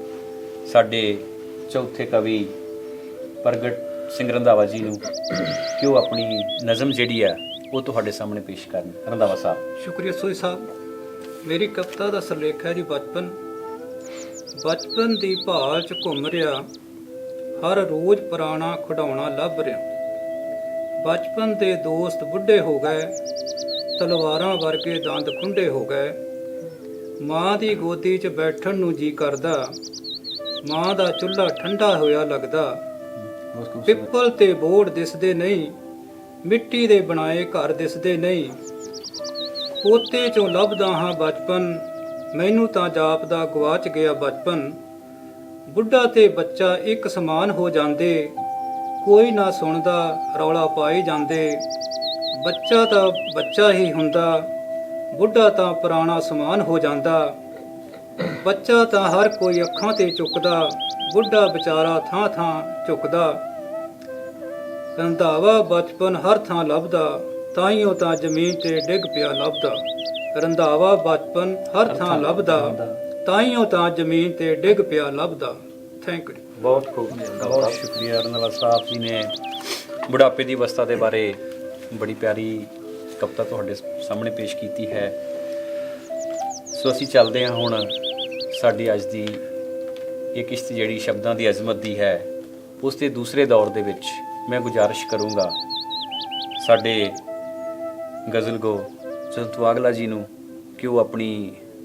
ਸਾਡੇ ਚੌਥੇ ਕਵੀ ਪ੍ਰਗਟ ਸਿੰਘ ਰੰਧਾਵਾ ਜੀ ਨੂੰ ਕਿ ਉਹ ਆਪਣੀ ਨਜ਼ਮ ਜਿਹੜੀ ਹੈ ਉਹ ਤੁਹਾਡੇ ਸਾਹਮਣੇ ਪੇਸ਼ ਕਰਨ। ਰੰਧਾਵਾ ਸਾਹਿਬ। ਸ਼ੁਕਰੀਆ ਸੋਈ ਸਾਹਿਬ। ਮੇਰੀ ਕਵਿਤਾ ਦਾ ਸਿਰਲੇਖ ਹੈ ਜੀ ਬਚਪਨ। ਬਚਪਨ ਦੀ ਭਾਲ 'ਚ ਘੁੰਮ ਰਿਹਾ, ਹਰ ਰੋਜ਼ ਪੁਰਾਣਾ ਖਿਡੌਣਾ ਲੱਭ ਰਿਹਾ। ਬਚਪਨ ਦੇ ਦੋਸਤ ਬੁੱਢੇ ਹੋ ਗਏ, ਤਲਵਾਰਾਂ ਵਰਗੇ ਦੰਦ ਖੁੰਡੇ ਹੋ ਗਏ। ਮਾਂ ਦੀ ਗੋਦੀ 'ਚ ਬੈਠਣ ਨੂੰ ਜੀ ਕਰਦਾ, ਮਾਂ ਦਾ ਚੁੱਲ੍ਹਾ ਠੰਡਾ ਹੋਇਆ ਲੱਗਦਾ। ਪਿੱਪਲ ਤੇ ਬੋੜ ਦਿਸਦੇ ਨਹੀਂ, ਮਿੱਟੀ ਦੇ ਬਣਾਏ ਘਰ ਦਿਸਦੇ ਨਹੀਂ। ਪੋਤੇ 'ਚੋਂ ਲੱਭਦਾ ਹਾਂ ਬਚਪਨ, ਮੈਨੂੰ ਤਾਂ ਜਾਪਦਾ ਗਵਾਚ ਗਿਆ ਬਚਪਨ। ਬੁੱਢਾ ਤੇ ਬੱਚਾ ਇੱਕ ਸਮਾਨ ਹੋ ਜਾਂਦੇ, ਕੋਈ ਨਾ ਸੁਣਦਾ ਰੌਲਾ ਪਾਏ ਜਾਂਦੇ। ਬੱਚਾ ਤਾਂ ਬੱਚਾ ਹੀ ਹੁੰਦਾ, ਬੁੱਢਾ ਤਾਂ ਪੁਰਾਣਾ ਸਮਾਨ ਹੋ ਜਾਂਦਾ। ਬੱਚਾ ਤਾਂ ਹਰ ਕੋਈ ਅੱਖਾਂ ਤੇ ਚੁੱਕਦਾ, ਬੁੱਢਾ ਵਿਚਾਰਾ ਥਾਂ ਥਾਂ ਝੁਕਦਾ। ਰੰਧਾਵਾ ਬਚਪਨ ਹਰ ਥਾਂ ਲੱਭਦਾ, ਤਾਈਓ ਤਾਂ ਜ਼ਮੀਨ ਤੇ ਡਿੱਗ ਪਿਆ ਲੱਭਦਾ। ਰੰਧਾਵਾ ਬਚਪਨ ਹਰ ਥਾਂ ਲੱਭਦਾ, ਤਾਈਓ ਤਾਂ ਜ਼ਮੀਨ ਤੇ ਡਿੱਗ ਪਿਆ ਲੱਭਦਾ। Thank you. ਬਹੁਤ ਖੂਬ। ਬਹੁਤ ਸ਼ੁਕਰੀਆ ਰੰਧਾਵਾ ਸਾਹਿਬ ਜੀ ਨੇ ਬੁਢਾਪੇ ਦੀ ਅਵਸਥਾ ਦੇ ਬਾਰੇ ਬੜੀ ਪਿਆਰੀ ਕਵਿਤਾ ਤੁਹਾਡੇ ਸਾਹਮਣੇ ਪੇਸ਼ ਕੀਤੀ ਹੈ। ਸੋ ਅਸੀਂ ਚੱਲਦੇ ਹਾਂ ਹੁਣ ਸਾਡੀ ਅੱਜ ਦੀ ਇਹ ਕਿਸ਼ਤੀ ਜਿਹੜੀ ਸ਼ਬਦਾਂ ਦੀ ਅਜ਼ਮਤ ਦੀ ਹੈ ਉਸ ਦੇ ਦੂਸਰੇ ਦੌਰ ਦੇ ਵਿੱਚ ਮੈਂ ਗੁਜ਼ਾਰਿਸ਼ ਕਰੂੰਗਾ ਸਾਡੇ ਗਜ਼ਲ ਗੋ ਜਸਵੰਤ ਵਾਗਲਾ ਜੀ ਨੂੰ ਕਿ ਉਹ ਆਪਣੀ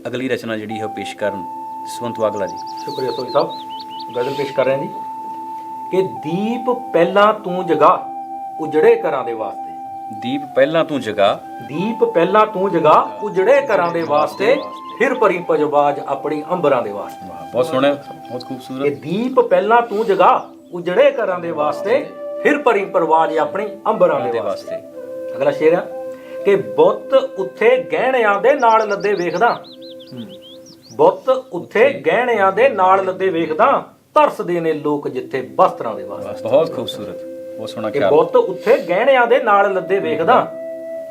ਅਗਲੀ ਰਚਨਾ ਜਿਹੜੀ ਹੈ ਉਹ ਪੇਸ਼ ਕਰਨ। ਜਸਵੰਤ ਵਾਗਲਾ ਜੀ। ਸ਼ੁਕਰੀਆ ਸੋਈ ਸਾਹਿਬ। ਗਜ਼ਲ ਪੇਸ਼ ਕਰ ਰਹੇ ਹਾਂ ਜੀ ਕਿ ਦੀਪ ਪਹਿਲਾਂ ਤੂੰ ਜਗਾ ਉਜੜੇ ਘਰਾਂ ਦੇ ਵਾਸਤੇ। ਦੀਪ ਪਹਿਲਾਂ ਤੂੰ ਜਗਾ, ਦੀਪ ਪਹਿਲਾਂ ਤੂੰ ਜਗਾ ਉਜੜੇ ਘਰਾਂ ਦੇ ਵਾਸਤੇ, ਫਿਰ ਭਰੀ ਪਜਵਾਜ ਆਪਣੀ ਅੰਬਰਾਂ ਦੇ ਵਾਸਤੇ। ਬਹੁਤ ਸੋਹਣਾ, ਬਹੁਤ ਇਹ ਖੂਬਸੂਰਤ। ਦੀਪ ਪਹਿਲਾਂ ਤੂੰ ਜਗਾ ਉਜੜੇ ਘਰਾਂ ਦੇ ਵਾਸਤੇ, ਫਿਰ ਭਰੀ ਪਰਵਾਜ ਆਪਣੀ ਅੰਬਰਾਂ ਦੇ ਵਾਸਤੇ। ਅਗਲਾ ਸ਼ੇਰ ਆ ਕਿ ਬੁੱਤ ਉੱਥੇ ਗਹਿਣਿਆਂ ਦੇ ਨਾਲ ਲੱਦੇ ਵੇਖਦਾ, ਬੁੱਤ ਉੱਥੇ ਗਹਿਣਿਆਂ ਦੇ ਨਾਲ ਲੱਦੇ ਵੇਖਦਾ, ਤਰਸਦੇ ਨੇ ਲੋਕ ਜਿੱਥੇ ਵਸਤਰਾਂ ਦੇ ਵਾਸਤੇ। ਬਹੁਤ ਖੂਬਸੂਰਤ, ਬਹੁਤ ਸੋਹਣਾ ਕਿ ਖਿਆਲ। ਬੁੱਤ ਉੱਥੇ ਗਹਿਣਿਆਂ ਦੇ ਨਾਲ ਲੱਦੇ ਵੇਖਦਾ,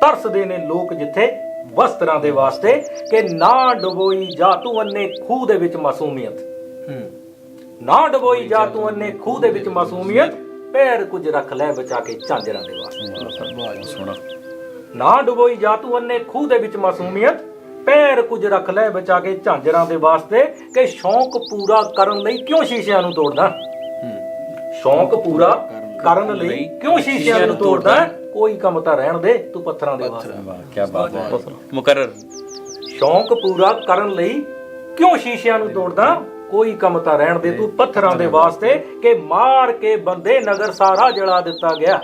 ਤਰਸਦੇ ਨੇ ਲੋਕ ਜਿੱਥੇ ਵਸਤਰਾਂ ਦੇ ਵਾਸਤੇ ਕਿ ਨਾ ਡੁਬੋਈ ਜਾ ਤੂੰ ਅੰਨੇ ਖੂਹ ਦੇ ਵਿੱਚ ਮਾਸੂਮੀਅਤ। ਨਾ ਡੁਬੋਈ ਜਾ ਤੂੰ ਅੰਨੇ ਖੂਹ ਦੇ ਵਿੱਚ ਮਾਸੂਮੀਅਤ, ਪੈਰ ਕੁਝ ਰੱਖ ਲੈ ਬਚਾ ਕੇ ਝਾਂਜਰਾਂ ਦੇ ਵਾਸਤੇ। ਸੋਹਣਾ। ਨਾ ਡੁਬੋਈ ਜਾ ਤੂੰ ਅੰਨੇ ਖੂਹ ਦੇ ਵਿੱਚ ਮਾਸੂਮੀਅਤ, ਪੈਰ ਕੁਝ ਰੱਖ ਲੈ ਬਚਾ ਕੇ ਝਾਂਜਰਾਂ ਦੇ ਵਾਸਤੇ ਕਿ ਸ਼ੌਂਕ ਪੂਰਾ ਕਰਨ ਲਈ ਕਿਉਂ ਸ਼ੀਸ਼ਿਆਂ ਨੂੰ ਤੋੜਦਾ। ਸ਼ੌਂਕ ਪੂਰਾ ਕਰਨ ਲਈ ਕਿਉਂ ਸ਼ੀਸ਼ਿਆਂ ਨੂੰ ਤੋੜਦਾ, ਕੋਈ ਕੰਮ ਤਾਂ ਰਹਿਣ ਦੇ ਤੂੰ ਪੱਥਰਾਂ ਦੇ ਵਾਸਤੇ। ਵਾਹ ਕੀ ਬਾਤ ਹੈ। ਮੁਕਰਰ। ਸ਼ੌਂਕ ਪੂਰਾ ਕਰਨ ਲਈ ਕਿਉਂ ਸ਼ੀਸ਼ਿਆਂ ਨੂੰ ਤੋੜਦਾ, ਕੋਈ ਕੰਮ ਤਾਂ ਰਹਿਣ ਦੇ ਤੂੰ ਪੱਥਰਾਂ ਦੇ ਵਾਸਤੇ ਕਿ ਮਾਰ ਕੇ ਬੰਦੇ ਨਗਰ ਸਾਰਾ ਜਲਾ ਦਿੱਤਾ ਗਿਆ।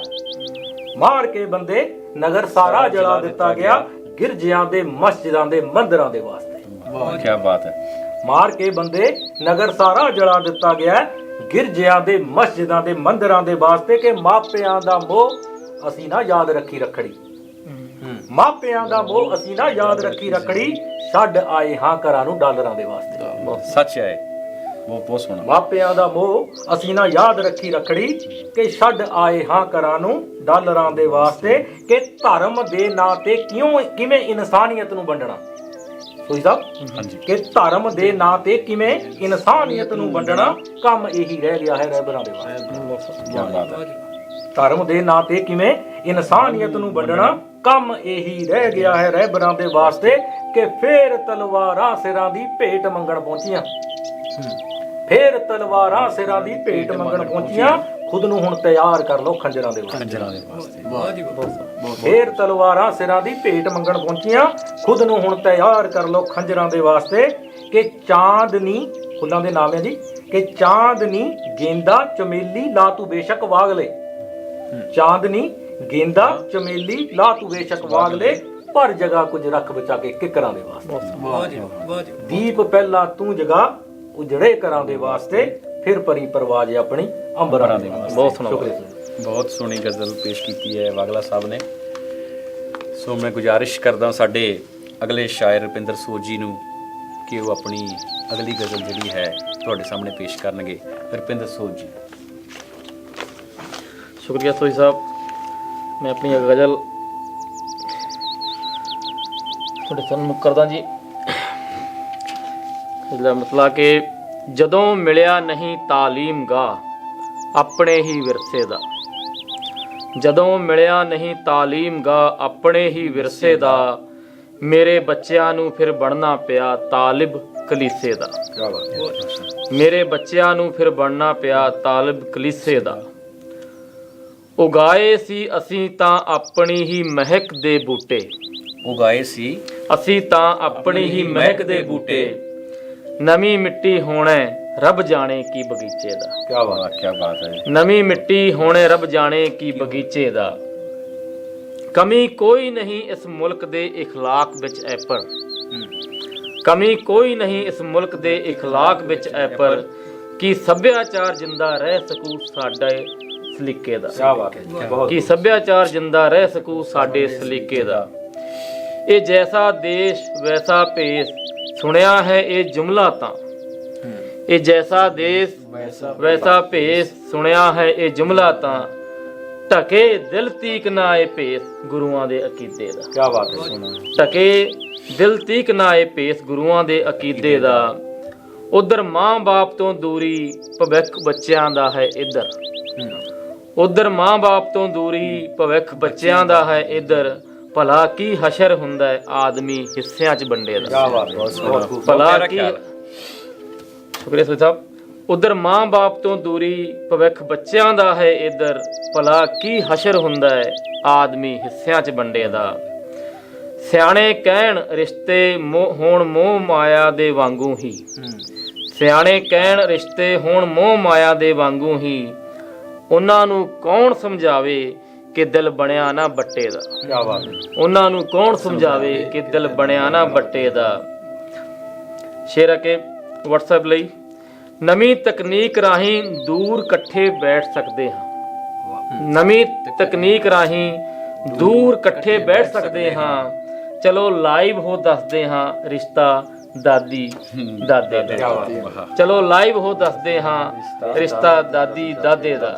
ਮਾਰ ਕੇ ਬੰਦੇ ਨਗਰ ਸਾਰਾ ਜਲਾ ਦਿੱਤਾ ਗਿਆ, ਗਿਰਜਿਆਂ ਦੇ ਮਸਜਿਦਾਂ ਦੇ ਮੰਦਿਰਾਂ ਦੇ ਵਾਸਤੇ। ਵਾਹ ਕੀ ਬਾਤ ਹੈ। ਮਾਰ ਕੇ ਬੰਦੇ ਨਗਰ ਸਾਰਾ ਜਲਾ ਦਿੱਤਾ ਗਿਆ, ਗਿਰਜਿਆਂ ਦੇ ਮਸਜਿਦਾਂ ਦੇ ਮੰਦਿਰਾਂ ਦੇ ਵਾਸਤੇ ਕਿ ਮਾਪਿਆਂ ਦਾ ਮੋਹ ਅਸੀਂ ਨਾ ਯਾਦ ਰੱਖੀ ਰੱਖੜੀ। ਮਾਪਿਆਂ ਦਾ ਮੋਹ ਅਸੀਂ ਨਾ ਯਾਦ ਰੱਖੀ ਰੱਖੜੀ, ਛੱਡ ਆਏ ਹਾਂ ਘਰਾਂ ਨੂੰ ਡਾਲਰਾਂ ਦੇ ਵਾਸਤੇ। ਸੱਚ ਹੈ। ਬਹੁਤ ਸੋਹਣਾ। ਮਾਪਿਆਂ ਦਾ ਮੋਹ ਅਸੀਂ ਨਾ ਯਾਦ ਰੱਖੀ ਰੱਖੜੀ ਕਿ ਛੱਡ ਆਏ ਹਾਂ ਘਰਾਂ ਨੂੰ ਡਾਲਰਾਂ ਦੇ ਵਾਸਤੇ ਕਿ ਧਰਮ ਦੇ ਨਾਂ ਤੇ ਕਿਵੇਂ ਇਨਸਾਨੀਅਤ ਨੂੰ ਵੰਡਣਾ। ਸੋਈ ਸਾਹਿਬ ਹਾਂਜੀ। ਕਿ ਧਰਮ ਦੇ ਨਾਂ ਤੇ ਕਿਵੇਂ ਇਨਸਾਨੀਅਤ ਨੂੰ ਵੰਡਣਾ, ਕੰਮ ਇਹੀ ਰਹਿ ਗਿਆ ਹੈ ਰਹਿਬਰਾਂ ਦੇ ਵਾਸਤੇ। ਕੀ ਬਾਤ ਹੈ। ਧਰਮ ਦੇ ਨਾਂ ਤੇ ਕਿਵੇਂ ਇਨਸਾਨੀਅਤ ਨੂੰ ਵੰਡਣਾ, ਕੰਮ ਇਹੀ ਰਹਿ ਗਿਆ ਹੈ ਰਹਿਬਰਾਂ ਦੇ ਵਾਸਤੇ ਕਿ ਫੇਰ ਤਲਵਾਰਾਂ ਸਿਰਾਂ ਦੀ ਭੇਟ ਮੰਗਣ ਪਹੁੰਚੀਆਂ। ਫੇਰ ਤਲਵਾਰਾਂ ਸਿਰਾਂ ਦੀ ਭੇਟ ਮੰਗਣ ਪਹੁੰਚੀਆਂ, ਖੁਦ ਨੂੰ ਹੁਣ ਤਿਆਰ ਕਰ ਲਓ ਖੰਜਰਾਂ ਦੇ ਵਾਸਤੇ। ਖੰਜਰਾਂ ਦੇ ਵਾਸਤੇ। ਵਾਹ ਜੀ ਵਾਹ। ਫੇਰ ਤਲਵਾਰਾਂ ਸਿਰਾਂ ਦੀ ਭੇਟ ਮੰਗਣ ਪਹੁੰਚੀਆਂ, ਖੁਦ ਨੂੰ ਹੁਣ ਤਿਆਰ ਕਰ ਲਓ ਖੰਜਰਾਂ ਦੇ ਵਾਸਤੇ ਕਿ ਚਾਂਦਨੀ, ਫੁੱਲਾਂ ਦੇ ਨਾਮ ਹੈ ਜੀ, ਕਿ ਚਾਂਦਨੀ ਗੇਂਦਾ ਚਮੇਲੀ ਲਾ ਤੂੰ ਬੇਸ਼ੱਕ ਵਾਗ ਲੈ। ਚਾਂਦਨੀ ਗੇਂਦਾ ਚਮੇਲੀ ਲਾ ਤੂੰ ਬੇਸ਼ੱਕ ਵਾਗ ਲੈ, ਪਰ ਜਗ੍ਹਾ ਕੁਝ ਰੱਖ ਬਚਾ ਕੇ ਕਿਕਰਾਂ ਦੇ ਵਾਸਤੇ। ਵਾਹ ਜੀ ਵਾਹ ਜੀ। ਦੀਪ ਪਹਿਲਾਂ ਤੂੰ ਜਗਾ ਉਜੜੇ ਕਰਾਂ ਦੇ ਵਾਸਤੇ, ਫਿਰ ਪਰੀ ਪਰਵਾਜ ਆਪਣੀ ਅੰਬਰਾਂ ਦੇ ਵਾਸਤੇ। ਬਹੁਤ ਸੋਹਣਾ। ਸ਼ੁਕਰੀਆ। ਬਹੁਤ ਸੋਹਣੀ ਗਜ਼ਲ ਪੇਸ਼ ਕੀਤੀ ਹੈ ਵਾਗਲਾ ਸਾਹਿਬ ਨੇ। ਸੋ ਮੈਂ ਗੁਜ਼ਾਰਿਸ਼ ਕਰਦਾ ਸਾਡੇ ਅਗਲੇ ਸ਼ਾਇਰ ਰੁਪਿੰਦਰ ਸੂਦ ਜੀ ਨੂੰ ਕਿ ਉਹ ਆਪਣੀ ਅਗਲੀ ਗਜ਼ਲ ਜਿਹੜੀ ਹੈ ਤੁਹਾਡੇ ਸਾਹਮਣੇ ਪੇਸ਼ ਕਰਨਗੇ। ਰੁਪਿੰਦਰ ਸੂਦ ਜੀ। ਸ਼ੁਕਰੀਆ ਸੋਈ ਸਾਹਿਬ। ਮੈਂ ਆਪਣੀ ਗਜ਼ਲ ਤੁਹਾਡੇ ਸਾਹਮਣੇ ਕਰਦਾ ਜੀ। ਇਹਦਾ ਮਤਲਬ ਕਿ ਜਦੋਂ ਮਿਲਿਆ ਨਹੀਂ ਤਾਲੀਮ ਗਾਹ ਆਪਣੇ ਹੀ ਵਿਰਸੇ ਦਾ, ਜਦੋਂ ਮਿਲਿਆ ਨਹੀਂ ਤਾਲੀਮ ਗਾਹ ਆਪਣੇ ਹੀ ਵਿਰਸੇ ਦਾ, ਮੇਰੇ ਬੱਚਿਆਂ ਨੂੰ ਫਿਰ ਬਣਨਾ ਪਿਆ ਤਾਲਿਬ ਕਲੀਸੇ ਦਾ। ਮੇਰੇ ਬੱਚਿਆਂ ਨੂੰ ਫਿਰ ਬਣਨਾ ਪਿਆ ਤਾਲਿਬ ਕਲੀਸੇ ਦਾ। ਉਗਾਏ ਸੀ ਅਸੀਂ ਤਾਂ ਆਪਣੀ ਹੀ ਮਹਿਕ ਦੇ ਬੂਟੇ, ਉਗਾਏ ਸੀ ਅਸੀਂ ਤਾਂ ਆਪਣੀ ਹੀ ਮਹਿਕ ਦੇ ਬੂਟੇ, ਨਵੀਂ ਮਿੱਟੀ ਹੋਣੇ ਰੱਬ ਜਾਣੇ ਕੀ ਬਗੀਚੇ ਦਾ। ਕੀ ਬਾਤ ਹੈ। ਨਵੀਂ ਮਿੱਟੀ ਹੋਣੇ ਰੱਬ ਜਾਣੇ ਕੀ ਬਗੀਚੇ ਦਾ। ਕਮੀ ਕੋਈ ਨਹੀਂ ਇਸ ਮੁਲਕ ਦੇ ਇਖਲਾਕ ਵਿੱਚ ਐ ਪਰ, ਕਮੀ ਕੋਈ ਨਹੀਂ ਇਸ ਮੁਲਕ ਦੇ ਇਖਲਾਕ ਵਿੱਚ ਐ ਪਰ, ਕਿ ਸੱਭਿਆਚਾਰ ਜਿੰਦਾ ਰਹਿ ਸਕੂ ਸਾਡੇ ਸਲੀਕੇ ਦਾ। ਕੀ ਬਾਤ ਹੈ ਜੀ, ਬਹੁਤ ਕਿ ਸੱਭਿਆਚਾਰ ਜਿੰਦਾ ਰਹਿ ਸਕੂ ਸਾਡੇ ਸਲੀਕੇ ਦਾ। ਇਹ ਜੈਸਾ ਦੇਸ਼ ਵੈਸਾ ਭੇਸ ਸੁਣਿਆ ਹੈ ਇਹ ਜੁਮਲਾ ਤਾਂ, ਇਹ ਜੈਸਾ ਦੇਸ਼ ਵੈਸਾ ਭੇਸ ਸੁਣਿਆ ਹੈ ਇਹ ਜੁਮਲਾ ਤਾਂ, ਢਕੇ ਦਿਲ ਤੀਕ ਨਾ ਇਹ ਭੇਸ ਗੁਰੂਆਂ ਦੇ ਅਕੀਦੇ ਦਾ। ਕੀ ਬਾਤ ਹੈ। ਢਕੇ ਦਿਲ ਤੀਕ ਨਾ ਇਹ ਭੇਸ ਗੁਰੂਆਂ ਦੇ ਅਕੀਦੇ ਦਾ। ਉਧਰ ਮਾਂ ਬਾਪ ਤੋਂ ਦੂਰੀ ਭਵਿੱਖ ਬੱਚਿਆਂ ਦਾ ਹੈ ਇੱਧਰ, ਉਧਰ ਮਾਂ ਬਾਪ ਤੋਂ ਦੂਰੀ ਭਵਿੱਖ ਬੱਚਿਆਂ ਦਾ ਹੈ ਇੱਧਰ, ਭਲਾ ਕੀ ਹਸ਼ਰ ਹੁੰਦਾ ਹੈ ਆਦਮੀ ਹਿੱਸਿਆਂ 'ਚ ਵੰਡੇ ਦਾ। ਕੀ ਬਾਤ ਹੈ। ਬਹੁਤ ਖੂਬ। ਭਲਾ ਕੀ, ਸ਼ੁਕਰੀਆ ਸੋਈ ਸਾਹਿਬ। ਉਧਰ ਮਾਂ ਬਾਪ ਤੋਂ ਦੂਰੀ ਭਵਿੱਖ ਬੱਚਿਆਂ ਦਾ ਹੈ ਇੱਧਰ, ਭਲਾ ਕੀ ਹਸ਼ਰ ਹੁੰਦਾ ਹੈ ਆਦਮੀ ਹਿੱਸਿਆਂ 'ਚ ਵੰਡੇ ਦਾ। ਸਿਆਣੇ ਕਹਿਣ ਰਿਸ਼ਤੇ ਹੋਣ ਮੋਹ ਮਾਇਆ ਦੇ ਵਾਂਗੂ ਹੀ, ਸਿਆਣੇ ਕਹਿਣ ਰਿਸ਼ਤੇ ਹੋਣ ਮੋਹ ਮਾਇਆ ਦੇ ਵਾਂਗੂ ਹੀ, ਉਹਨਾਂ ਨੂੰ ਕੌਣ ਸਮਝਾਵੇ ਕਿ ਦਿਲ ਬਣਿਆ ਨਾ ਬੱਟੇ ਦਾ। ਕੀ ਬਾਤ ਹੈ। ਉਹਨਾਂ ਨੂੰ ਕੌਣ ਸਮਝਾਵੇ ਕਿ ਦਿਲ ਬਣਿਆ ਨਾ ਬੱਟੇ ਦਾ। ਸ਼ੇਰ ਆ ਕੇ WhatsApp ਲਈ, ਨਵੀਂ ਤਕਨੀਕ ਰਾਹੀਂ ਦੂਰ ਇਕੱਠੇ ਬੈਠ ਸਕਦੇ ਹਾਂ, ਨਵੀਂ ਤਕਨੀਕ ਰਾਹੀਂ ਦੂਰ ਇਕੱਠੇ ਬੈਠ ਸਕਦੇ ਹਾਂ, ਚਲੋ ਲਾਈਵ ਹੋ ਦੱਸਦੇ ਹਾਂ ਰਿਸ਼ਤਾ ਦਾਦੀ ਦਾਦੇ ਦਾ। ਚਲੋ ਲਾਈਵ ਹੋ ਦੱਸਦੇ ਹਾਂ ਰਿਸ਼ਤਾ ਦਾਦੀ ਦਾਦੇ ਦਾ।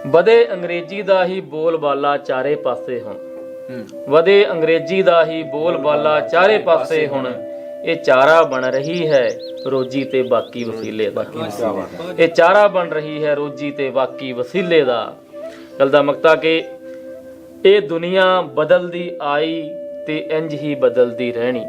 ਵਧੇ ਅੰਗਰੇਜ਼ੀ ਦਾ ਹੀ ਬੋਲ ਬਾਲਾ ਚਾਰੇ ਪਾਸੇ ਹੁਣ, ਵਧੇ ਅੰਗਰੇਜ਼ੀ ਦਾ ਹੀ ਬੋਲ ਬਾਲਾ ਚਾਰੇ ਪਾਸੇ ਹੁਣ, ਇਹ ਚਾਰਾ ਬਣ ਰਹੀ ਹੈ ਰੋਜੀ ਤੇ ਬਾਕੀ ਵਸੀਲੇ ਦਾ। ਇਹ ਚਾਰਾ ਬਣ ਰਹੀ ਹੈ ਰੋਜੀ ਤੇ ਬਾਕੀ ਵਸੀਲੇ ਦਾ। ਗੱਲ ਦਾ ਮਕਤਾ ਕਿ ਇਹ ਦੁਨੀਆ ਬਦਲਦੀ ਆਈ ਤੇ ਇੰਜ ਹੀ ਬਦਲਦੀ ਰਹਿਣੀ।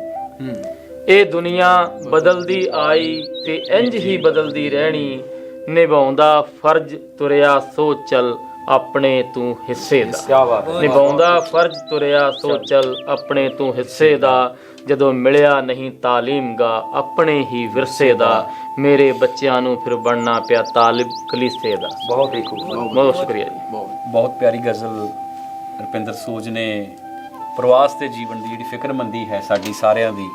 ਇਹ ਦੁਨੀਆ ਬਦਲਦੀ ਆਈ ਤੇ ਇੰਜ ਹੀ ਬਦਲਦੀ ਰਹਿਣੀ। ਨਿਭਾਉਂਦਾ ਫਰਜ਼ ਤੁਰਿਆ ਸੋ ਚੱਲ ਆਪਣੇ ਤੂੰ ਹਿੱਸੇ ਦਾ। ਕੀ ਬਾਤ ਹੈ। ਨਿਭਾਉਂਦਾ ਫਰਜ਼ ਤੁਰਿਆ ਸੋ ਚੱਲ ਆਪਣੇ ਤੂੰ ਹਿੱਸੇ ਦਾ। ਜਦੋਂ ਮਿਲਿਆ ਨਹੀਂ ਤਾਲੀਮ ਗਾ ਆਪਣੇ ਹੀ ਵਿਰਸੇ ਦਾ। ਮੇਰੇ ਬੱਚਿਆਂ ਨੂੰ ਫਿਰ ਬਣਨਾ ਪਿਆ ਤਾਲਿਬ ਕਲੀਸੇ ਦਾ। ਬਹੁਤ ਹੀ ਖੂਬ। ਬਹੁਤ ਸ਼ੁਕਰੀਆ ਜੀ। ਬਹੁਤ ਪਿਆਰੀ ਗਜ਼ਲ ਰੁਪਿੰਦਰ ਸੂਜ ਨੇ ਪ੍ਰਵਾਸ ਤੇ ਜੀਵਨ ਦੀ ਜਿਹੜੀ ਫਿਕਰਮੰਦੀ ਹੈ ਸਾਡੀ ਸਾਰਿਆਂ ਦੀ,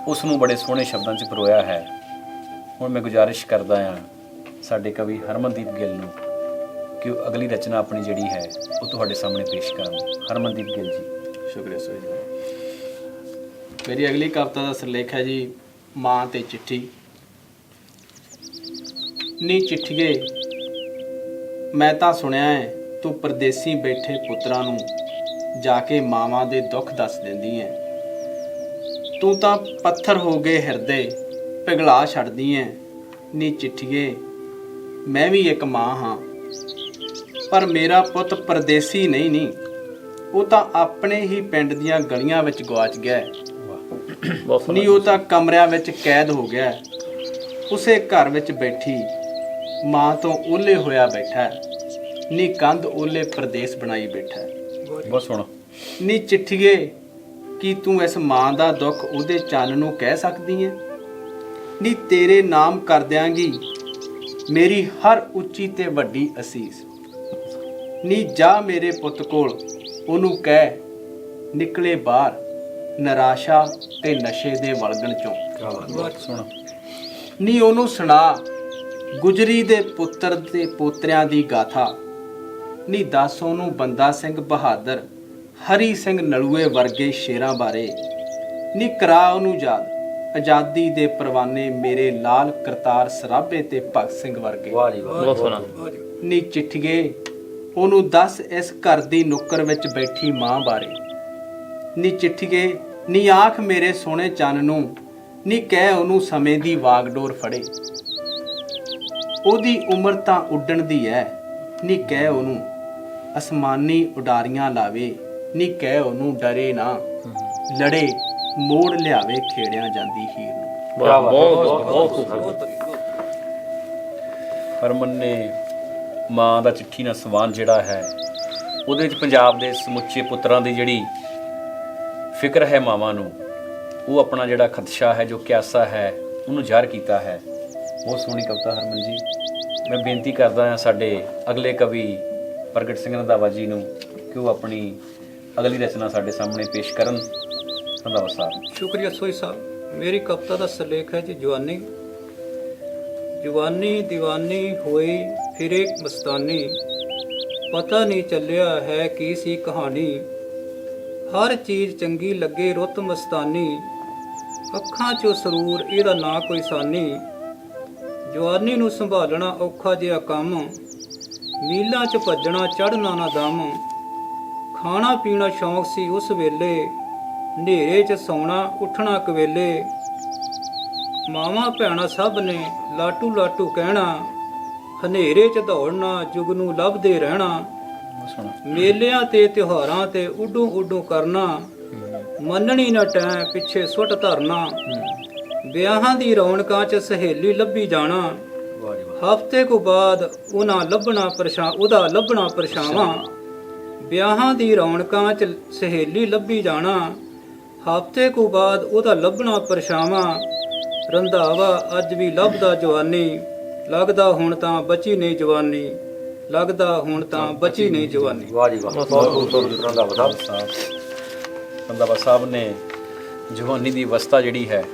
ਉਸ ਨੂੰ ਬੜੇ ਸੋਹਣੇ ਸ਼ਬਦਾਂ 'ਚ ਪਰੋਇਆ ਹੈ। ਹੁਣ ਮੈਂ ਗੁਜ਼ਾਰਿਸ਼ ਕਰਦਾ ਹਾਂ ਸਾਡੇ ਕਵੀ ਹਰਮਨਦੀਪ ਗਿੱਲ ਨੂੰ ਕਿ ਉਹ ਅਗਲੀ ਰਚਨਾ ਆਪਣੀ ਜਿਹੜੀ ਹੈ ਉਹ ਤੁਹਾਡੇ ਸਾਹਮਣੇ ਪੇਸ਼ ਕਰਨ। ਹਰਮਨਦੀਪ ਗਿੱਲ ਜੀ। ਸ਼ੁਕਰੀਆ ਸੋਈ ਜੀ। ਮੇਰੀ ਅਗਲੀ ਕਵਿਤਾ ਦਾ ਸਿਰਲੇਖ ਹੈ ਜੀ ਮਾਂ ਤੇ ਚਿੱਠੀ। ਨੀ ਚਿੱਠੀਏ ਮੈਂ ਤਾਂ ਸੁਣਿਆ ਹੈ ਤੂੰ ਪਰਦੇਸੀ ਬੈਠੇ ਪੁੱਤਰਾਂ ਨੂੰ ਜਾ ਕੇ ਮਾਵਾਂ ਦੇ ਦੁੱਖ ਦੱਸ ਦਿੰਦੀ ਹੈ। ਤੂੰ ਤਾਂ ਪੱਥਰ ਹੋ ਗਏ ਹਿਰਦੇ ਪਿਘਲਾ ਛੱਡਦੀ ਹੈ। ਨੀ ਚਿੱਠੀਏ ਮੈਂ ਵੀ ਇੱਕ ਮਾਂ ਹਾਂ, ਪਰ ਮੇਰਾ ਪੁੱਤ ਪਰਦੇਸੀ ਨਹੀਂ, ਉਹ ਤਾਂ ਆਪਣੇ ਹੀ ਪਿੰਡ ਦੀਆਂ ਗਲੀਆਂ ਵਿੱਚ ਗਵਾਚ ਗਿਆ ਹੈ। ਬਹੁਤ ਸੋਹਣਾ। ਨੀ ਉਹ ਤਾਂ ਕਮਰਿਆਂ ਵਿੱਚ ਕੈਦ ਹੋ ਗਿਆ ਹੈ। ਉਸੇ ਘਰ ਵਿੱਚ ਬੈਠੀ ਮਾਂ ਤੋਂ ਓਲੇ ਹੋਇਆ ਬੈਠਾ ਹੈ। ਨੀ ਕੰਧ ਓਲੇ ਪਰਦੇਸ ਬਣਾਈ ਬੈਠਾ ਹੈ। ਬਹੁਤ ਸੋਹਣਾ। ਨੀ ਚਿੱਠੀਏ ਕੀ ਤੂੰ ਇਸ ਮਾਂ ਦਾ ਦੁੱਖ ਉਹਦੇ ਚੰਨ ਨੂੰ ਕਹਿ ਸਕਦੀ ਹੈ? ਨੀ ਤੇਰੇ ਨਾਮ ਕਰ ਦਿਆਂਗੀ ਮੇਰੀ ਹਰ ਉੱਚੀ ਤੇ ਵੱਡੀ ਅਸੀਸ। ਨੀ ਜਾ ਮੇਰੇ ਪੁੱਤ ਕੋਲ ਉਹਨੂੰ ਕਹਿ ਨਿਕਲੇ ਬਾਹਰ ਨਿਰਾਸ਼ਾ ਤੇ ਨਸ਼ੇ ਦੇ ਵਲਗਣ ਚੋਂ। ਬਹੁਤ ਸੋਹਣਾ। ਨੀ ਉਹਨੂੰ ਸੁਣਾ ਗੁਜਰੀ ਦੇ ਪੁੱਤਰ ਤੇ ਪੋਤਰਿਆਂ ਦੀ ਗਾਥਾ। ਨੀ ਦੱਸ ਉਹਨੂੰ ਬੰਦਾ ਸਿੰਘ ਬਹਾਦਰ ਹਰੀ ਸਿੰਘ ਨਲੂਏ ਵਰਗੇ ਸ਼ੇਰਾਂ ਬਾਰੇ। ਨੀ ਕਰਾ ਉਹਨੂੰ ਯਾਦ ਆਜ਼ਾਦੀ ਦੇ ਪਰਵਾਨੇ ਮੇਰੇ ਲਾਲ ਕਰਤਾਰ ਸਰਾਭੇ ਤੇ ਭਗਤ ਸਿੰਘ ਵਰਗੇ। ਵਾਹ ਜੀ ਵਾਹ। ਬਹੁਤ ਸੋਹਣਾ। ਨੀ ਚਿੱਠੀਏ ਉਹਨੂੰ ਦੱਸ ਇਸ ਘਰ ਦੀ ਨੁੱਕਰ ਵਿੱਚ ਬੈਠੀ ਮਾਂ ਬਾਰੇ। ਨੀ ਚਿੱਠੀਏ ਨੀ ਆਖ ਮੇਰੇ ਸੋਹਣੇ ਚੰਨ ਨੂੰ, ਨੀ ਕਹਿ ਉਹਨੂੰ ਸਮੇਂ ਦੀ ਵਾਗਡੋਰ ਫੜੇ। ਉਹਦੀ ਉਮਰ ਤਾਂ ਉੱਡਣ ਦੀ ਹੈ, ਨੀ ਕਹਿ ਉਹਨੂੰ ਅਸਮਾਨੀ ਉਡਾਰੀਆਂ ਲਾਵੇ। ਨੀ ਕਹਿ ਉਹਨੂੰ ਡਰੇ ਨਾ ਲੜੇ ਮੋੜ ਲਿਆਵੇ ਖੇੜਿਆਂ ਜਾਂਦੀ ਹੀਰ ਨੂੰ। ਬਹੁਤ ਖੂਬਸੂਰਤ। ਹਰਮਨ ਨੇ ਮਾਂ ਦਾ ਚਿੱਠੀ ਨਾਲ ਸਵਾਨ ਜਿਹੜਾ ਹੈ ਉਹਦੇ ਵਿੱਚ ਪੰਜਾਬ ਦੇ ਸਮੁੱਚੇ ਪੁੱਤਰਾਂ ਦੀ ਜਿਹੜੀ ਫਿਕਰ ਹੈ ਮਾਵਾਂ ਨੂੰ, ਉਹ ਆਪਣਾ ਜਿਹੜਾ ਖਦਸ਼ਾ ਹੈ ਜੋ ਕਿਆਸਾ ਹੈ ਉਹਨੂੰ ਜ਼ਾਹਰ ਕੀਤਾ ਹੈ। ਬਹੁਤ ਸੋਹਣੀ ਕਵਿਤਾ ਹਰਮਨ ਜੀ। ਮੈਂ ਬੇਨਤੀ ਕਰਦਾ ਹਾਂ ਸਾਡੇ ਅਗਲੇ ਕਵੀ ਪ੍ਰਗਟ ਸਿੰਘ ਰੰਧਾਵਾ ਜੀ ਨੂੰ ਕਿ ਉਹ ਆਪਣੀ ਅਗਲੀ ਰਚਨਾ ਸਾਡੇ ਸਾਹਮਣੇ ਪੇਸ਼ ਕਰਨ। ਰੰਧਾਵਾ ਸਾਹਿਬ। ਸ਼ੁਕਰੀਆ ਸੋਈ ਸਾਹਿਬ। ਮੇਰੀ ਕਵਿਤਾ ਦਾ ਸਿਰਲੇਖ ਹੈ ਜੀ ਜਵਾਨੀ। ਜਵਾਨੀ ਦੀਵਾਨੀ ਹੋਈ ਫਿਰੇ ਮਸਤਾਨੀ, ਪਤਾ ਨਹੀਂ ਚੱਲਿਆ ਹੈ ਕੀ ਸੀ ਕਹਾਣੀ। ਹਰ ਚੀਜ਼ ਚੰਗੀ ਲੱਗੇ ਰੁੱਤ ਮਸਤਾਨੀ, ਅੱਖਾਂ 'ਚੋਂ ਸਰੂਰ ਇਹਦਾ ਨਾ ਕੋਈ ਸਾਨੀ। ਜਵਾਨੀ ਨੂੰ ਸੰਭਾਲਣਾ ਔਖਾ ਜਿਹਾ ਕੰਮ, ਮੀਲਾਂ 'ਚ ਭੱਜਣਾ ਚੜ੍ਹਨਾ ਨਾ ਦਮ। ਖਾਣਾ ਪੀਣਾ ਸ਼ੌਂਕ ਸੀ ਉਸ ਵੇਲੇ, ਹਨੇਰੇ 'ਚ ਸੌਣਾ ਉੱਠਣਾ ਕਵੇਲੇ। ਮਾਵਾਂ ਭੈਣਾਂ ਸਭ ਨੇ ਲਾਟੂ ਲਾਟੂ ਕਹਿਣਾ, ਹਨੇਰੇ 'ਚ ਦੌੜਨਾ ਜੁਗ ਨੂੰ ਲੱਭਦੇ ਰਹਿਣਾ। ਬਹੁਤ ਸੋਹਣਾ। ਮੇਲਿਆਂ ਤੇ ਤਿਉਹਾਰਾਂ ਤੇ ਉੱਡੂ ਉੱਡੂ ਕਰਨਾ, ਮੰਨਣੀ ਨਾ ਟੈਂ ਪਿੱਛੇ ਸੁੱਟ ਧਰਨਾ। ਵਿਆਹਾਂ ਦੀ ਰੌਣਕਾਂ 'ਚ ਸਹੇਲੀ ਲੱਭੀ ਜਾਣਾ, ਵਾਹ ਜੀ ਵਾਹ। ਹਫ਼ਤੇ ਕੁ ਬਾਅਦ ਉਹਦਾ ਲੱਭਣਾ ਪਰਛਾਵਾਂ। ਵਿਆਹਾਂ ਦੀ ਰੌਣਕਾਂ 'ਚ ਸਹੇਲੀ ਲੱਭੀ ਜਾਣਾ, ਹਫ਼ਤੇ ਕੁ ਬਾਅਦ ਉਹਦਾ ਲੱਭਣਾ ਪਰਛਾਵਾਂ। ਰੰਧਾਵਾ ਅੱਜ ਵੀ ਲੱਭਦਾ ਜਵਾਨੀ, ਲੱਗਦਾ ਹੁਣ ਤਾਂ ਬਚੀ ਨਹੀਂ ਜਵਾਨੀ, ਲੱਗਦਾ ਹੁਣ ਤਾਂ ਬਚੀ ਨਹੀਂ ਜਵਾਨੀ। ਵਾਹ ਜੀ ਵਾਹ। ਬਹੁਤ ਖੂਬਸੂਰਤ ਰੰਧਾਵਾ ਸਾਹਿਬ। ਰੰਧਾਵਾ ਸਾਹਿਬ ਨੇ ਜਵਾਨੀ ਦੀ ਅਵਸਥਾ ਜਿਹੜੀ ਹੈ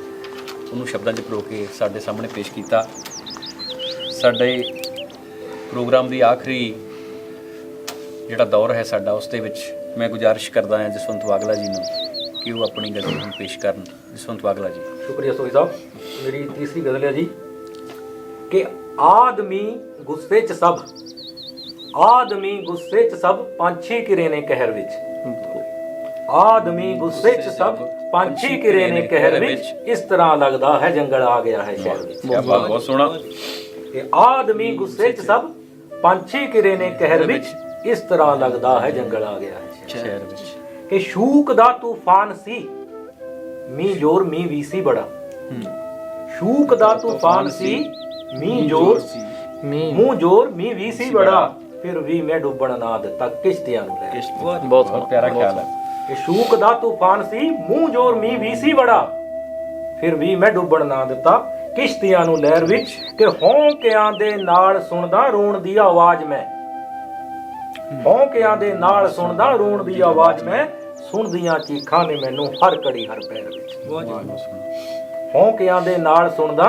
ਉਹਨੂੰ ਸ਼ਬਦਾਂ 'ਚ ਪਰੋ ਕੇ ਸਾਡੇ ਸਾਹਮਣੇ ਪੇਸ਼ ਕੀਤਾ। ਸਾਡੇ ਪ੍ਰੋਗਰਾਮ ਦੀ ਆਖਰੀ ਜਿਹੜਾ ਦੌਰ ਹੈ ਸਾਡਾ, ਉਸ ਦੇ ਵਿੱਚ ਮੈਂ ਗੁਜ਼ਾਰਿਸ਼ ਕਰਦਾ ਹਾਂ ਜਸਵੰਤ ਵਾਗਲਾ ਜੀ ਨੂੰ ਕਿ ਉਹ ਆਪਣੀ ਗਜ਼ਲ ਨੂੰ ਪੇਸ਼ ਕਰਨ। ਜਸਵੰਤ ਵਾਗਲਾ ਜੀ। ਸ਼ੁਕਰੀਆ ਸੋਈ ਸਾਹਿਬ। ਮੇਰੀ ਤੀਸਰੀ ਗਜ਼ਲ ਹੈ ਜੀ ਕਿ ਆਦਮੀ ਗੁੱਸੇ 'ਚ ਸਭ, ਆਦਮੀ ਗੁੱਸੇ 'ਚ ਸਭ, ਪੰਛੀ ਕਿਰੇ ਨੇ ਕਹਿਰ ਵਿੱਚ। ਆਦਮੀ ਗੁੱਸੇ 'ਚ ਸਭ ਪੰਛੀ ਕਿਰੇ ਨੇ ਕਹਿਰ ਵਿੱਚ, ਇਸ ਤਰ੍ਹਾਂ ਲੱਗਦਾ ਹੈ ਜੰਗਲ ਆ ਗਿਆ ਹੈ ਸ਼ਹਿਰ ਵਿੱਚ। ਕਿਆ ਬਾਤ, ਬਹੁਤ ਸੋਹਣਾ। ਕਿ ਆਦਮੀ ਗੁੱਸੇ 'ਚ ਸਭ ਪੰਛੀ ਕਿਰੇ ਨੇ ਕਹਿਰ ਵਿੱਚ, ਇਸ ਤਰ੍ਹਾਂ ਲੱਗਦਾ ਹੈ ਜੰਗਲ ਆ ਗਿਆ ਹੈ ਸ਼ਹਿਰ ਵਿੱਚ। ਕਿ ਸ਼ੂਕ ਦਾ ਤੂਫਾਨ ਸੀ ਮੀਂਹ ਜ਼ੋਰ ਮੀਂਹ ਵੀ ਸੀ ਬੜਾ। ਸ਼ੂਕ ਦਾ ਤੂਫਾਨ ਸੀ ਮੀਂਹ ਜ਼ੋਰ ਮੂੰਹ ਜ਼ੋਰ ਮੀਂਹ ਵੀ ਸੀ ਬੜਾ, ਫਿਰ ਵੀ ਮੈਂ ਡੁੱਬਣ ਨਾ ਦਿੱਤਾ ਕਿਸ਼ਤੀਆਂ ਨੂੰ ਲੈ। ਬਹੁਤ ਬਹੁਤ ਸੋਹਣਾ, ਪਿਆਰਾ ਖਿਆਲ ਹੈ। ਕਿ ਸ਼ੂਕ ਦਾ ਤੂਫਾਨ ਸੀ ਮੂੰਹ ਜ਼ੋਰ ਮੀਂਹ ਵੀ ਸੀ ਬੜਾ, ਫਿਰ ਵੀ ਮੈਂ ਡੁੱਬਣ ਨਾ ਦਿੱਤਾ ਕਿਸ਼ਤੀਆਂ ਨੂੰ ਲਹਿਰ ਵਿੱਚ। ਕਿ ਹੌਂਕਿਆਂ ਦੇ ਨਾਲ ਸੁਣਦਾ ਰੋਣ ਦੀ ਆਵਾਜ਼ ਮੈਂ, ਹੌਂਕਿਆਂ ਦੇ ਨਾਲ ਸੁਣਦਾ ਰੋਣ ਦੀ ਆਵਾਜ਼ ਮੈਂ, ਸੁਣਦੀਆਂ ਚੀਖਾਂ ਨੇ ਮੈਨੂੰ ਹਰ ਘੜੀ ਹਰ ਪੈਰ ਵਿੱਚ। ਹੌਂਕਿਆਂ ਦੇ ਨਾਲ ਸੁਣਦਾ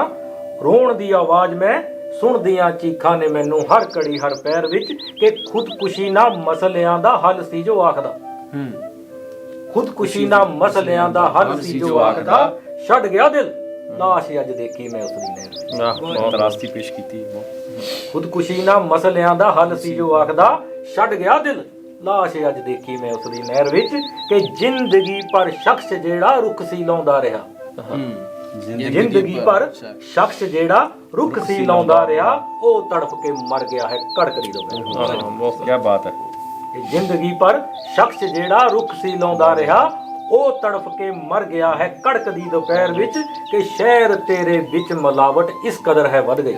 ਰੋਣ ਦੀ ਆਵਾਜ਼ ਮੈਂ, ਸੁਣਦੀਆਂ ਚੀਖਾਂ ਨੇ ਮੈਨੂੰ ਹਰ ਘੜੀ ਹਰ ਪੈਰ ਵਿੱਚ। ਕਿ ਖੁਦਕੁਸ਼ੀ ਨਾ ਮਸਲਿਆਂ ਦਾ ਹੱਲ ਸੀ ਜੋ ਆਖਦਾ, ਖੁਦਕੁਸ਼ੀ ਨਾ ਮਸਲਿਆਂ ਦਾ ਹੱਲ ਸੀ ਜੋ ਆਖਦਾ, ਛੱਡ ਗਿਆ ਦਿਲ ਲਾਸ਼ ਅੱਜ ਦੇਖੀ ਮੈਂ ਉਸ ਦੀ ਨਹਿਰ ਵਿੱਚ। ਬਹੁਤ ਤਰਾਸਤੀ ਪੇਸ਼ ਕੀਤੀ। ਖੁਦਕੁਸ਼ੀ ਨਾ ਮਸਲਿਆਂ ਦਾ ਹੱਲ ਸੀ ਜੋ ਆਖਦਾ, ਛੱਡ ਗਿਆ ਦਿਲ ਲਾਸ਼ ਅੱਜ ਦੇਖੀ ਮੈਂ ਉਸ ਦੀ ਨਹਿਰ ਵਿੱਚ। ਕਿ ਜ਼ਿੰਦਗੀ ਪਰ ਸ਼ਖਸ ਜਿਹੜਾ ਰੁੱਖ ਸੀ ਲਾਉਂਦਾ ਰਿਹਾ, ਜ਼ਿੰਦਗੀ ਪਰ ਸ਼ਖਸ ਜਿਹੜਾ ਰੁੱਖ ਸੀ ਲਾਉਂਦਾ ਰਿਹਾ, ਉਹ ਤੜਫ ਕੇ ਮਰ ਗਿਆ ਹੈ ਕੜਕਦੀ ਤੋਂ। ਕਿਆ ਬਾਤ ਹੈ। ਜ਼ਿੰਦਗੀ ਪਰ ਸ਼ਖਸ ਜਿਹੜਾ ਰੁੱਖ ਸੀ ਲਾਉਂਦਾ ਰਿਹਾ, ਉਹ ਤੜਫ ਕੇ ਮਰ ਗਿਆ ਹੈ ਕੜਕਦੀ ਦੁਪਹਿਰ ਵਿੱਚ। ਕਿ ਸ਼ਹਿਰ ਤੇਰੇ ਵਿੱਚ ਮਿਲਾਵਟ ਇਸ ਕਦਰ ਹੈ ਵੱਧ ਗਈ,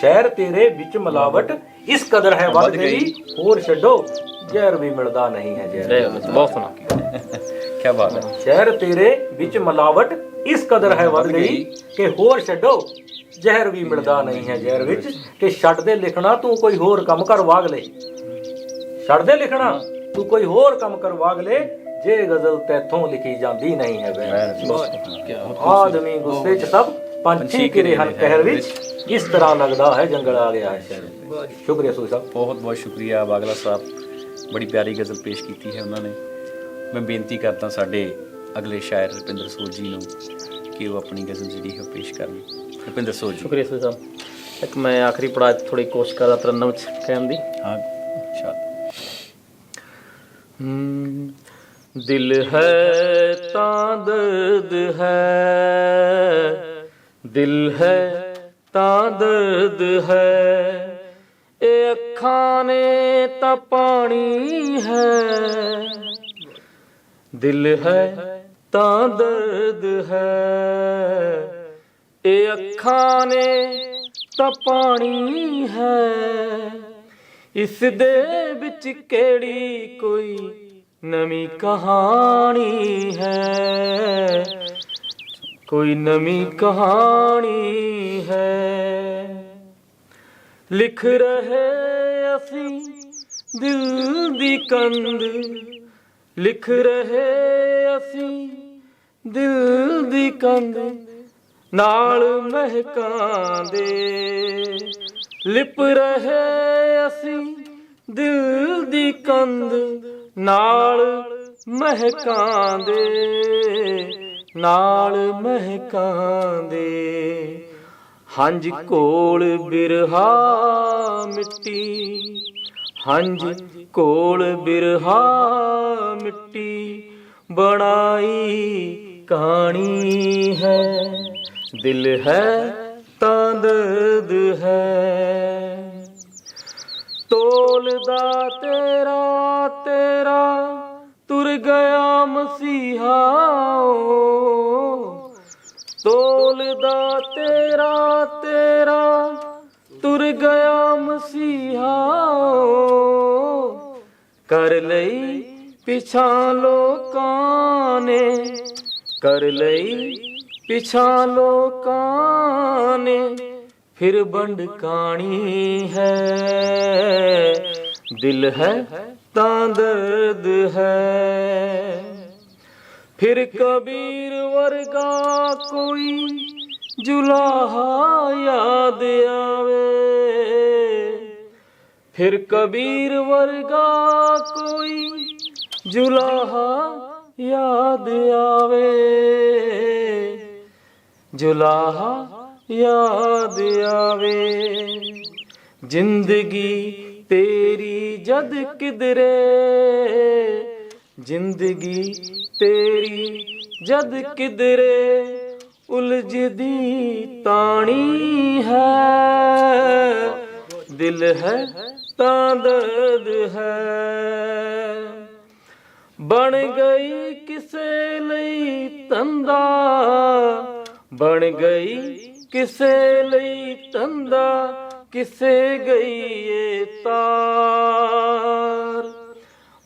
ਸ਼ਹਿਰ ਤੇਰੇ ਵਿੱਚ ਮਿਲਾਵਟ ਇਸ ਕਦਰ ਹੈ ਵੱਧ ਗਈ, ਹੋਰ ਛੱਡੋ ਜ਼ਹਿਰ ਵੀ ਮਿਲਦਾ ਨਹੀਂ ਹੈ ਜ਼ਹਿਰ। ਬਹੁਤ ਸੋਹਣਾ। ਕਿਆ ਬਾਤ ਹੈ। ਸ਼ਹਿਰ ਤੇਰੇ ਵਿੱਚ ਮਿਲਾਵਟ ਇਸ ਕਦਰ ਹੈ ਵੱਧ ਗਈ, ਕਿ ਹੋਰ ਛੱਡੋ ਜ਼ਹਿਰ ਵੀ ਮਿਲਦਾ ਨਹੀਂ ਹੈ ਜ਼ਹਿਰ ਵਿੱਚ। ਕਿ ਛੱਡ ਦੇ ਲਿਖਣਾ ਤੂੰ ਕੋਈ ਹੋਰ ਕੰਮ ਕਰ ਵਾਗ ਲੈ, ਛੱਡ ਦੇ ਲਿਖਣਾ ਤੂੰ ਕੋਈ ਹੋਰ ਕੰਮ ਕਰ ਵਾਗ ਲੈ, ਜੇ ਗਜ਼ਲ ਤੈਥੋਂ ਲਿਖੀ ਜਾਂਦੀ ਨਹੀਂ ਹੈ ਵੈਰ। ਆਦਮੀ ਗੁੱਸੇ 'ਚ ਸਭ ਪੰਛੀ ਕਿਰੇ ਹਨ ਕਹਿਰ ਵਿੱਚ, ਇਸ ਤਰ੍ਹਾਂ ਲੱਗਦਾ ਹੈ ਜੰਗਲ ਆ ਗਿਆ ਹੈ ਸ਼ਹਿਰ ਵਿੱਚ। ਸ਼ੁਕਰੀਆ ਸੂਈ ਸਾਹਿਬ, ਬਹੁਤ ਬਹੁਤ ਸ਼ੁਕਰੀਆ ਬਾਗਲਾ ਸਾਹਿਬ, ਬੜੀ ਪਿਆਰੀ ਗਜ਼ਲ ਪੇਸ਼ ਕੀਤੀ ਹੈ ਉਹਨਾਂ ਨੇ। ਮੈਂ ਬੇਨਤੀ ਕਰਦਾ ਸਾਡੇ ਅਗਲੇ ਸ਼ਾਇਰ ਰੁਪਿੰਦਰ ਸੋਢ ਜੀ ਨੂੰ ਕਿ ਉਹ ਆਪਣੀ ਗਜ਼ਲ ਜਿਹੜੀ ਹੈ ਪੇਸ਼ ਕਰਨ। ਰੁਪਿੰਦਰ ਸੋਢ ਜੀ। ਸ਼ੁਕਰੀਆ ਸਰ ਸਾਹਿਬ। ਇੱਕ ਮੈਂ ਆਖਰੀ ਪੜਾਅ 'ਚ ਥੋੜੀ ਕੋਸ਼ਿਸ਼ ਕਰਦਾ ਤਰਨਮ 'ਚ ਕਹਿਣ ਦੀ। ਹਾਂ ਸ਼ਾਦ। ਦਿਲ ਹੈ ਤਾਂ ਦਰਦ ਹੈ, ਦਿਲ ਹੈ ਤਾਂ ਦਰਦ ਹੈ, ਇਹ ਅੱਖਾਂ ਨੇ ਤਾਂ ਪਾਣੀ ਹੈ। ਦਿਲ ਹੈ ਤਾਂ ਦਰਦ ਹੈ, ਇਹ ਅੱਖਾਂ ਨੇ ਤਾਂ ਪਾਣੀ ਹੈ। ਇਸ ਦੇ ਵਿੱਚ ਕਿਹੜੀ ਕੋਈ ਨਵੀਂ ਕਹਾਣੀ ਹੈ, ਕੋਈ ਨਵੀਂ ਕਹਾਣੀ ਹੈ। ਲਿਖ ਰਹੇ ਅਸੀਂ ਦਿਲ ਦੀ ਕੰਧ, ਲਿਖ ਰਹੇ ਅਸੀਂ ਦਿਲ ਦੀ ਕੰਧ, ਨਾਲ ਮਹਿਕਾਂ ਦੇ ਲਿਪ ਰਹੇ ਅਸੀਂ ਦਿਲ ਦੀ ਕੰਧ, ਨਾਲ ਮਹਿਕਾਂ ਦੇ, ਨਾਲ ਮਹਿਕਾਂ ਦੇ। ਹੰਝ ਕੋਲ ਬਿਰਹਾ ਮਿੱਟੀ, ਹੰਝ ਕੋਲ ਬਿਰਹਾ ਮਿੱਟੀ, ਬਣਾਈ ਕਹਾਣੀ ਹੈ। ਦਿਲ ਹੈ ਤਾਂ ਦਰਦ ਹੈ, ਤੋਲਦਾ ਤੇਰਾ ਤੇਰਾ ਤੁਰ ਗਿਆ ਮਸੀਹਾ, ਤੋਲਦਾ ਤੇਰਾ ਤੇਰਾ ਤੁਰ ਗਿਆ ਮਸੀਹਾ। ਕਰ ਲਈ ਪਿਛਾਂ ਲੋਕਾਂ ਨੇ, ਕਰ ਲਈ ਪਿਛਾਂ ਲੋਕਾਂ ਨੇ, ਫਿਰ ਵੰਡ ਕਾਣੀ ਹੈ। ਦਿਲ ਹੈ ਤਾਂ ਦਰਦ ਹੈ, ਫਿਰ ਕਬੀਰ ਵਰਗਾ ਕੋਈ ਜੁਲਾਹਾ ਯਾਦ ਆਵੇ, ਫਿਰ ਕਬੀਰ ਵਰਗਾ ਕੋਈ ਜੁਲਾਹਾ ਯਾਦ ਆਵੇ, ਜੁਲਾਹਾ ਯਾਦ ਆਵੇ। ਜ਼ਿੰਦਗੀ ਤੇਰੀ ਜਦ ਕਿਧਰੇ ਜ਼ਿੰਦਗੀ ਤੇਰੀ ਜਦ ਕਿਧਰੇ ਉਲਝਦੀ ਤਾਣੀ ਹੈ, ਦਿਲ ਹੈ ਤਾਂ ਦਰਦ ਹੈ। ਬਣ ਗਈ ਕਿਸੇ ਲਈ ਤੰਦਾ, ਬਣ ਗਈ ਕਿਸੇ ਲਈ ਤੰਦਾ, ਕਿਸੇ ਗਈ ਏ ਤਾਰ।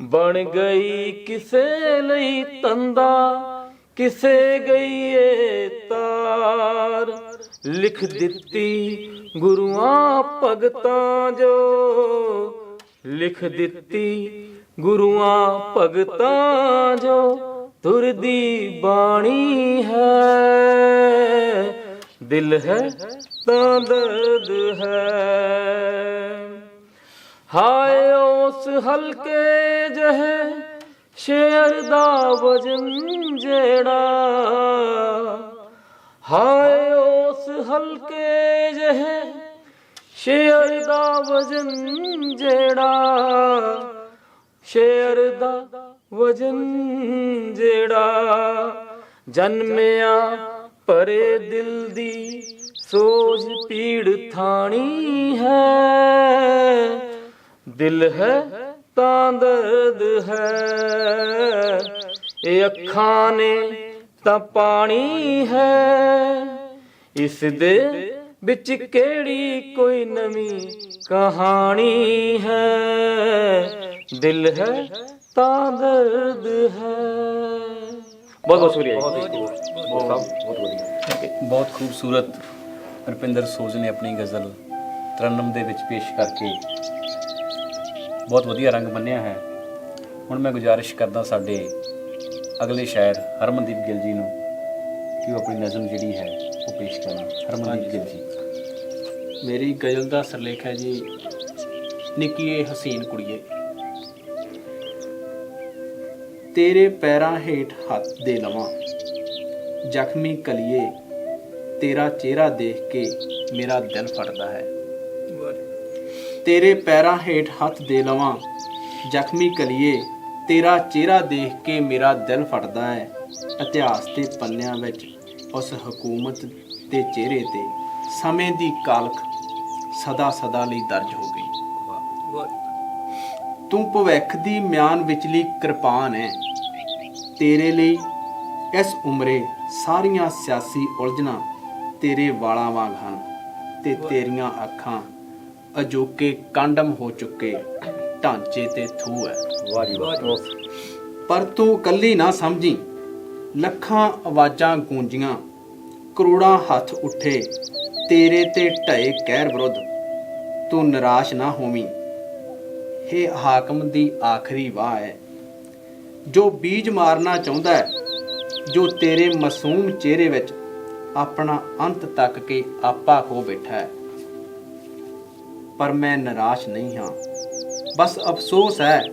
ਬਣ ਗਈ ਕਿਸੇ ਲਈ ਤੰਦਾ, ਕਿਸੇ ਗਈ ਏ ਤਾਰ। ਲਿਖ ਦਿੱਤੀ ਗੁਰੂਆਂ ਭਗਤਾਂ ਜੋ, ਲਿਖ ਦਿੱਤੀ ਗੁਰੂਆਂ ਭਗਤਾਂ ਜੋ, ਤੁਰਦੀ ਬਾਣੀ ਹੈ, ਦਿਲ ਹੈ ਤਾਂ ਦਰਦ ਹੈ। ਹਾਏ ਉਸ ਹਲਕੇ ਜਿਹੇ ਸ਼ੇਰ ਦਾ ਵਜਨ ਜਿਹੜਾ, ਹਾਏ ਉਸ ਹਲਕੇ ਜਿਹੇ ਸ਼ੇਰ ਦਾ ਵਜਨ ਜਿਹੜਾ, ਸ਼ੇਰ ਦਾ ਵਜਨ ਜਿਹੜਾ। ਜਨਮਿਆ ਭਰੇ ਦਿਲ ਦੀ ਸੋਜ ਪੀੜ ਥਾਣੀ ਹੈ, ਦਿਲ ਹੈ ਤਾਂ ਦਰਦ ਹੈ। ਇਹ ਅੱਖਾਂ ਨੇ ਤਾਂ ਪਾਣੀ ਹੈ, ਇਸ ਦੇ ਵਿੱਚ ਕਿਹੜੀ ਕੋਈ ਨਵੀਂ ਕਹਾਣੀ ਹੈ, ਦਿਲ ਹੈ ਤਾਂ ਦਰਦ ਹੈ। ਬਹੁਤ ਬਹੁਤ ਸ਼ੁਕਰੀਆ ਜੀ। ਬਹੁਤ ਵਧੀਆ। ਬਹੁਤ ਖੂਬਸੂਰਤ ਰੁਪਿੰਦਰ ਸੋਜ ਨੇ ਆਪਣੀ ਗਜ਼ਲ ਤਰਨਮ ਦੇ ਵਿੱਚ ਪੇਸ਼ ਕਰਕੇ ਬਹੁਤ ਵਧੀਆ ਰੰਗ ਬੰਨ੍ਹਿਆ ਹੈ। ਹੁਣ ਮੈਂ ਗੁਜ਼ਾਰਿਸ਼ ਕਰਦਾ ਸਾਡੇ ਅਗਲੇ ਸ਼ਾਇਰ ਹਰਮਨਦੀਪ ਗਿੱਲ ਜੀ ਨੂੰ ਕਿ ਉਹ ਆਪਣੀ ਨਜ਼ਮ ਜਿਹੜੀ ਹੈ ਉਹ ਪੇਸ਼ ਕਰਨ। ਹਰਮਨਦੀਪ ਗਿੱਲ ਜੀ। ਮੇਰੀ ਗਜ਼ਲ ਦਾ ਸਿਰਲੇਖ ਹੈ ਜੀ, ਨਿੱਕੀਏ ਹਸੀਨ ਕੁੜੀਏ। ਤੇਰੇ ਪੈਰਾਂ ਹੇਠ ਹੱਥ ਦੇ ਲਵਾਂ, ਜ਼ਖਮੀ ਕਲੀਏ, ਤੇਰਾ ਚਿਹਰਾ ਦੇਖ ਕੇ ਮੇਰਾ ਦਿਲ ਫਟਦਾ ਹੈ। ਤੇਰੇ ਪੈਰਾਂ ਹੇਠ ਹੱਥ ਦੇ ਲਵਾਂ, ਜ਼ਖਮੀ ਕਲੀਏ, ਤੇਰਾ ਚਿਹਰਾ ਦੇਖ ਕੇ ਮੇਰਾ ਦਿਲ ਫਟਦਾ ਹੈ। ਇਤਿਹਾਸ ਦੇ ਪੰਨਿਆਂ ਵਿੱਚ ਉਸ ਹਕੂਮਤ ਦੇ ਚਿਹਰੇ ਤੇ ਸਮੇਂ ਦੀ ਕਾਲਖ ਸਦਾ ਸਦਾ ਲਈ ਦਰਜ ਹੋ ਗਈ। ਤੂੰ ਭਵਿੱਖ ਦੀ ਮਿਆਨ ਵਿਚਲੀ ਕਿਰਪਾਨ ਹੈ, ਤੇਰੇ ਲਈ ਇਸ ਉਮਰੇ ਸਾਰੀਆਂ ਸਿਆਸੀ ਉਲਝਣਾਂ ਤੇਰੇ ਵਾਲਾਂ ਵਾਂਗ ਹਨ, ਤੇ ਤੇਰੀਆਂ ਅੱਖਾਂ ਅਜੋਕੇ ਕਾਂਡਮ ਹੋ ਚੁੱਕੇ ਢਾਂਚੇ ਤੇ ਥੂ ਹੈ। ਵਾਹ ਜੀ ਵਾਹ। ਪਰ ਤੂੰ ਕੱਲੀ ਨਾ ਸਮਝੀ, ਲੱਖਾਂ ਆਵਾਜ਼ਾਂ ਗੂੰਜੀਆਂ, ਕਰੋੜਾਂ ਹੱਥ ਉੱਠੇ ਤੇਰੇ ਤੇ ਢਏ ਕਹਿਰ ਵਿਰੁੱਧ। ਤੂੰ ਨਿਰਾਸ਼ ਨਾ ਹੋਵੀਂ, ਇਹ ਹਾਕਮ ਦੀ ਆਖਰੀ ਵਾਹ ਹੈ, ਜੋ ਬੀਜ ਮਾਰਨਾ ਚਾਹੁੰਦਾ ਹੈ, ਜੋ ਤੇਰੇ ਮਾਸੂਮ ਚਿਹਰੇ ਵਿੱਚ ਆਪਣਾ ਅੰਤ ਤੱਕ ਕੇ ਆਪਾ ਖੋ ਬੈਠਾ ਹੈ। ਪਰ ਮੈਂ ਨਿਰਾਸ਼ ਨਹੀਂ ਹਾਂ, ਬਸ ਅਫਸੋਸ ਹੈ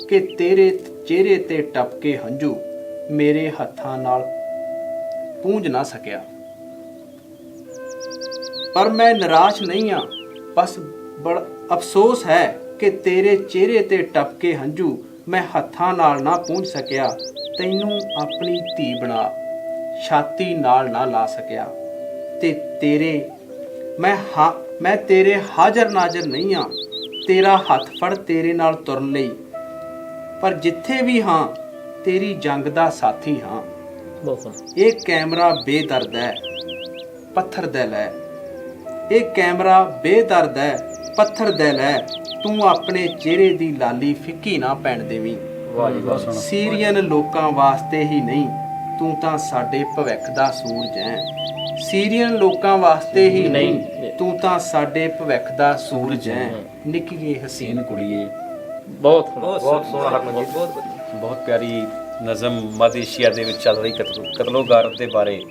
ਕਿ ਤੇਰੇ ਚਿਹਰੇ ਤੇ ਟਪਕੇ ਹੰਝੂ ਮੇਰੇ ਹੱਥਾਂ ਨਾਲ ਪੂੰਝ ਨਾ ਸਕਿਆ। ਪਰ ਮੈਂ ਨਿਰਾਸ਼ ਨਹੀਂ ਹਾਂ, ਬਸ ਬੜਾ ਅਫਸੋਸ ਹੈ ਕਿ ਤੇਰੇ ਚਿਹਰੇ ਤੇ ਟਪਕੇ ਹੰਝੂ ਮੈਂ ਹੱਥਾਂ ਨਾਲ ਨਾ ਪੂੰਝ ਸਕਿਆ। ਤੈਨੂੰ ਆਪਣੀ ਧੀ ਬਣਾ ਛਾਤੀ ਨਾਲ ਨਾ ਲਾ ਸਕਿਆ, ਤੇ ਮੈਂ ਤੇਰੇ ਹਾਜ਼ਰ ਨਾਜ਼ਰ ਨਹੀਂ ਹਾਂ, ਤੇਰਾ ਹੱਥ ਫੜ ਤੇਰੇ ਨਾਲ ਤੁਰਨ ਲਈ। ਪਰ ਜਿੱਥੇ ਵੀ ਹਾਂ ਤੇਰੀ ਜੰਗ ਦਾ ਸਾਥੀ ਹਾਂ। ਇਹ ਕੈਮਰਾ ਬੇਦਰਦ ਹੈ, ਪੱਥਰ ਦਿਲ ਹੈ। ਇਹ ਕੈਮਰਾ ਬੇਦਰਦ ਹੈ, ਪੱਥਰ ਦਿਲ ਹੈ। ਤੂੰ ਆਪਣੇ ਚਿਹਰੇ ਦੀ ਲਾਲੀ ਫਿੱਕੀ ਨਾ ਪੈਣ ਦੇਵੀਂ। ਸੀਰੀਅਨ ਲੋਕਾਂ ਵਾਸਤੇ ਹੀ ਨਹੀਂ, ਤੂੰ ਤਾਂ ਸਾਡੇ ਭਵਿੱਖ ਦਾ ਸੂਰਜ ਹੈ। ਸੀਰੀਅਨ ਲੋਕਾਂ ਵਾਸਤੇ ਹੀ ਨਹੀਂ, ਤੂੰ ਤਾਂ ਸਾਡੇ ਭਵਿੱਖ ਦਾ ਸੂਰਜ ਹੈ। ਨਿੱਕੀਏ ਹਸੀਨ ਕੁੜੀਏ। ਬਹੁਤ ਬਹੁਤ ਸੋਹਣਾ ਹਰਮਨਜੀਤ। ਬਹੁਤ ਵਧੀਆ। ਬਹੁਤ ਪਿਆਰੀ ਨਜ਼ਮ ਮੱਧ ਏਸ਼ੀਆ ਦੇ ਵਿੱਚ ਚੱਲ ਰਹੀ ਕਤਲੋਗਾਰਤ ਦੇ ਬਾਰੇ,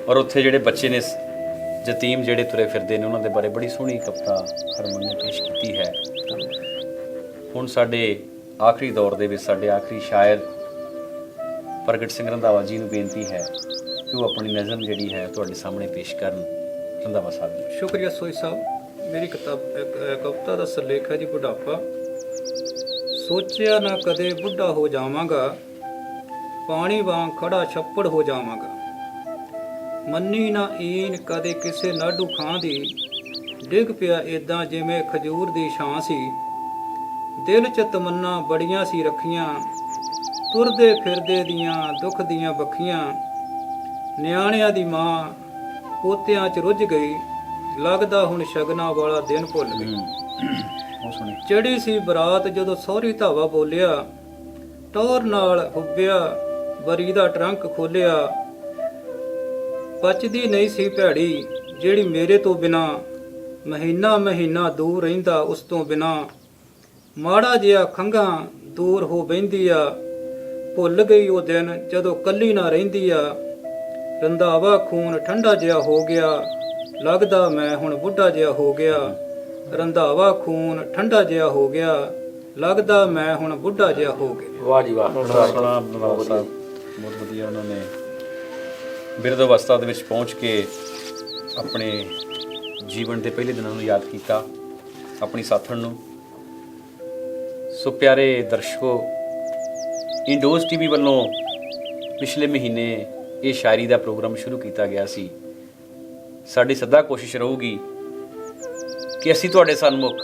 ਔਰ ਉੱਥੇ ਜਿਹੜੇ ਬੱਚੇ ਨੇ ਯਤੀਮ ਜਿਹੜੇ ਤੁਰੇ ਫਿਰਦੇ ਨੇ ਉਹਨਾਂ ਦੇ ਬਾਰੇ ਬੜੀ ਸੋਹਣੀ ਕਵਿਤਾ ਹਰਮਨ ਨੇ ਪੇਸ਼ ਕੀਤੀ ਹੈ। ਹੁਣ ਸਾਡੇ ਆਖਰੀ ਦੌਰ ਦੇ ਵਿੱਚ ਸਾਡੇ ਆਖਰੀ ਸ਼ਾਇਰ ਪ੍ਰਗਟ ਸਿੰਘ ਰੰਧਾਵਾ ਜੀ ਨੂੰ ਬੇਨਤੀ ਹੈ ਕਿ ਉਹ ਆਪਣੀ ਨਜ਼ਮ ਜਿਹੜੀ ਹੈ ਤੁਹਾਡੇ ਸਾਹਮਣੇ ਪੇਸ਼ ਕਰਨ। ਰੰਧਾਵਾ ਸਾਹਿਬ ਜੀ। ਸ਼ੁਕਰੀਆ ਸੋਈ ਸਾਹਿਬ। ਮੇਰੀ ਕਵਿਤਾ ਦਾ ਸਿਰਲੇਖ ਹੈ ਜੀ ਬੁਢਾਪਾ। ਸੋਚਿਆ ਨਾ ਕਦੇ ਬੁੱਢਾ ਹੋ ਜਾਵਾਂਗਾ, ਪਾਣੀ ਵਾਂਗ ਖੜਾ ਛੱਪੜ ਹੋ ਜਾਵਾਂਗਾ। ਮੰਨੀ ਨਾ ਈਨ ਕਦੇ ਕਿਸੇ ਨਾਡੂ ਖਾਂ ਦੀ, ਡਿੱਗ ਪਿਆ ਏਦਾਂ ਜਿਵੇਂ ਖਜੂਰ ਦੀ ਛਾਂ ਸੀ। ਦਿਲ 'ਚ ਤਮੰਨਾ ਬੜੀਆਂ ਸੀ ਰੱਖੀਆਂ, ਤੁਰਦੇ ਫਿਰਦੇ ਦੀਆਂ ਦੁੱਖ ਦੀਆਂ ਬੱਖੀਆਂ। ਨਿਆਣਿਆਂ ਦੀ ਮਾਂ ਪੋਤਿਆਂ 'ਚ ਰੁੱਝ ਗਈ, ਲੱਗਦਾ ਹੁਣ ਸ਼ਗਨਾਂ ਵਾਲਾ ਦਿਨ ਭੁੱਲ ਗਈ। ਉਹ ਸੁਣੀ ਚੜੀ ਸੀ ਬਰਾਤ ਜਦੋਂ ਸਹੁਰੀ ਧਾਵਾ ਬੋਲਿਆ, ਟੌਰ ਨਾਲ ਹੁੱਬਿਆ ਬਰੀ ਦਾ ਟਰੰਕ ਖੋਲਿਆ। ਪਚਦੀ ਨਹੀਂ ਸੀ ਭੈੜੀ ਜਿਹੜੀ ਮੇਰੇ ਤੋਂ ਬਿਨਾ, ਮਹੀਨਾ ਮਹੀਨਾ ਦੂਰ ਰਹਿੰਦਾ ਉਸ ਤੋਂ ਬਿਨਾ। ਮਾੜਾ ਜਿਹਾ ਖੰਘਾਂ ਦੂਰ ਹੋ ਬਹਿੰਦੀ ਆ, ਭੁੱਲ ਗਈ ਉਹ ਦਿਨ ਜਦੋਂ ਕੱਲੀ ਨਾ ਰਹਿੰਦੀ ਆ। ਰੰਧਾਵਾ ਖੂਨ ਠੰਡਾ ਜਿਹਾ ਹੋ ਗਿਆ, ਲੱਗਦਾ ਮੈਂ ਹੁਣ ਬੁੱਢਾ ਜਿਹਾ ਹੋ ਗਿਆ। ਰੰਧਾਵਾ ਖੂਨ ਠੰਡਾ ਜਿਹਾ ਹੋ ਗਿਆ, ਲੱਗਦਾ ਮੈਂ ਹੁਣ ਬੁੱਢਾ ਜਿਹਾ ਹੋ ਗਿਆ। ਵਾਹ ਜੀ ਵਾਹ। ਬਹੁਤ ਵਧੀਆ ਉਹਨਾਂ ਨੇ ਬਿਰਧ ਅਵਸਥਾ ਦੇ ਵਿੱਚ ਪਹੁੰਚ ਕੇ ਆਪਣੇ ਜੀਵਨ ਦੇ ਪਹਿਲੇ ਦਿਨਾਂ ਨੂੰ ਯਾਦ ਕੀਤਾ, ਆਪਣੀ ਸਾਥਣ ਨੂੰ। ਸੋ ਪਿਆਰੇ ਦਰਸ਼ਕੋ, ਇੰਡੋਜ਼ ਟੀਵੀ ਵੱਲੋਂ ਪਿਛਲੇ ਮਹੀਨੇ ਇਹ ਸ਼ਾਇਰੀ ਦਾ ਪ੍ਰੋਗਰਾਮ ਸ਼ੁਰੂ ਕੀਤਾ ਗਿਆ ਸੀ। ਸਾਡੀ ਸਦਾ ਕੋਸ਼ਿਸ਼ ਰਹੂਗੀ ਕਿ ਅਸੀਂ ਤੁਹਾਡੇ ਸਨਮੁਖ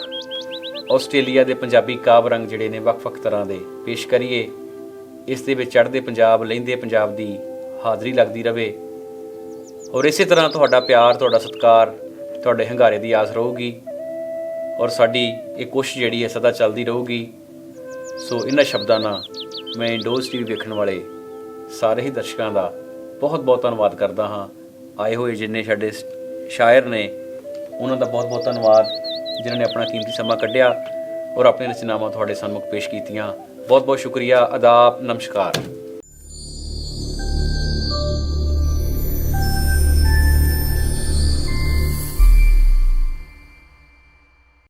ਆਸਟ੍ਰੇਲੀਆ ਦੇ ਪੰਜਾਬੀ ਕਾਵਿ ਰੰਗ ਜਿਹੜੇ ਨੇ ਵੱਖ-ਵੱਖ ਤਰ੍ਹਾਂ ਦੇ ਪੇਸ਼ ਕਰੀਏ। ਇਸ ਦੇ ਵਿੱਚ ਚੜ੍ਹਦੇ ਪੰਜਾਬ, ਲਹਿੰਦੇ ਪੰਜਾਬ ਦੀ ਹਾਜ਼ਰੀ ਲੱਗਦੀ ਰਵੇ ਔਰ ਇਸੇ ਤਰ੍ਹਾਂ ਤੁਹਾਡਾ ਪਿਆਰ, ਤੁਹਾਡਾ ਸਤਿਕਾਰ, ਤੁਹਾਡੇ ਹੰਗਾਰੇ ਦੀ ਆਸ ਰਹੂਗੀ ਔਰ ਸਾਡੀ ਇਹ ਕੋਸ਼ਿਸ਼ ਜਿਹੜੀ ਹੈ ਸਦਾ ਚੱਲਦੀ ਰਹੂਗੀ। ਸੋ ਇਹਨਾਂ ਸ਼ਬਦਾਂ ਨਾਲ ਮੈਂ ਇੰਡੋਜ਼ ਟੀਵੀ ਵੇਖਣ ਵਾਲੇ ਸਾਰੇ ਹੀ ਦਰਸ਼ਕਾਂ ਦਾ ਬਹੁਤ ਬਹੁਤ ਧੰਨਵਾਦ ਕਰਦਾ ਹਾਂ। ਆਏ ਹੋਏ ਜਿੰਨੇ ਸਾਡੇ ਸ਼ਾਇਰ ਨੇ ਉਹਨਾਂ ਦਾ ਬਹੁਤ ਬਹੁਤ ਧੰਨਵਾਦ, ਜਿਨ੍ਹਾਂ ਨੇ ਆਪਣਾ ਕੀਮਤੀ ਸਮਾਂ ਕੱਢਿਆ ਔਰ ਆਪਣੀਆਂ ਰਚਨਾਵਾਂ ਤੁਹਾਡੇ ਸਨਮੁਖ ਪੇਸ਼ ਕੀਤੀਆਂ। ਬਹੁਤ ਬਹੁਤ ਸ਼ੁਕਰੀਆ, ਆਦਾਬ, ਨਮਸਕਾਰ।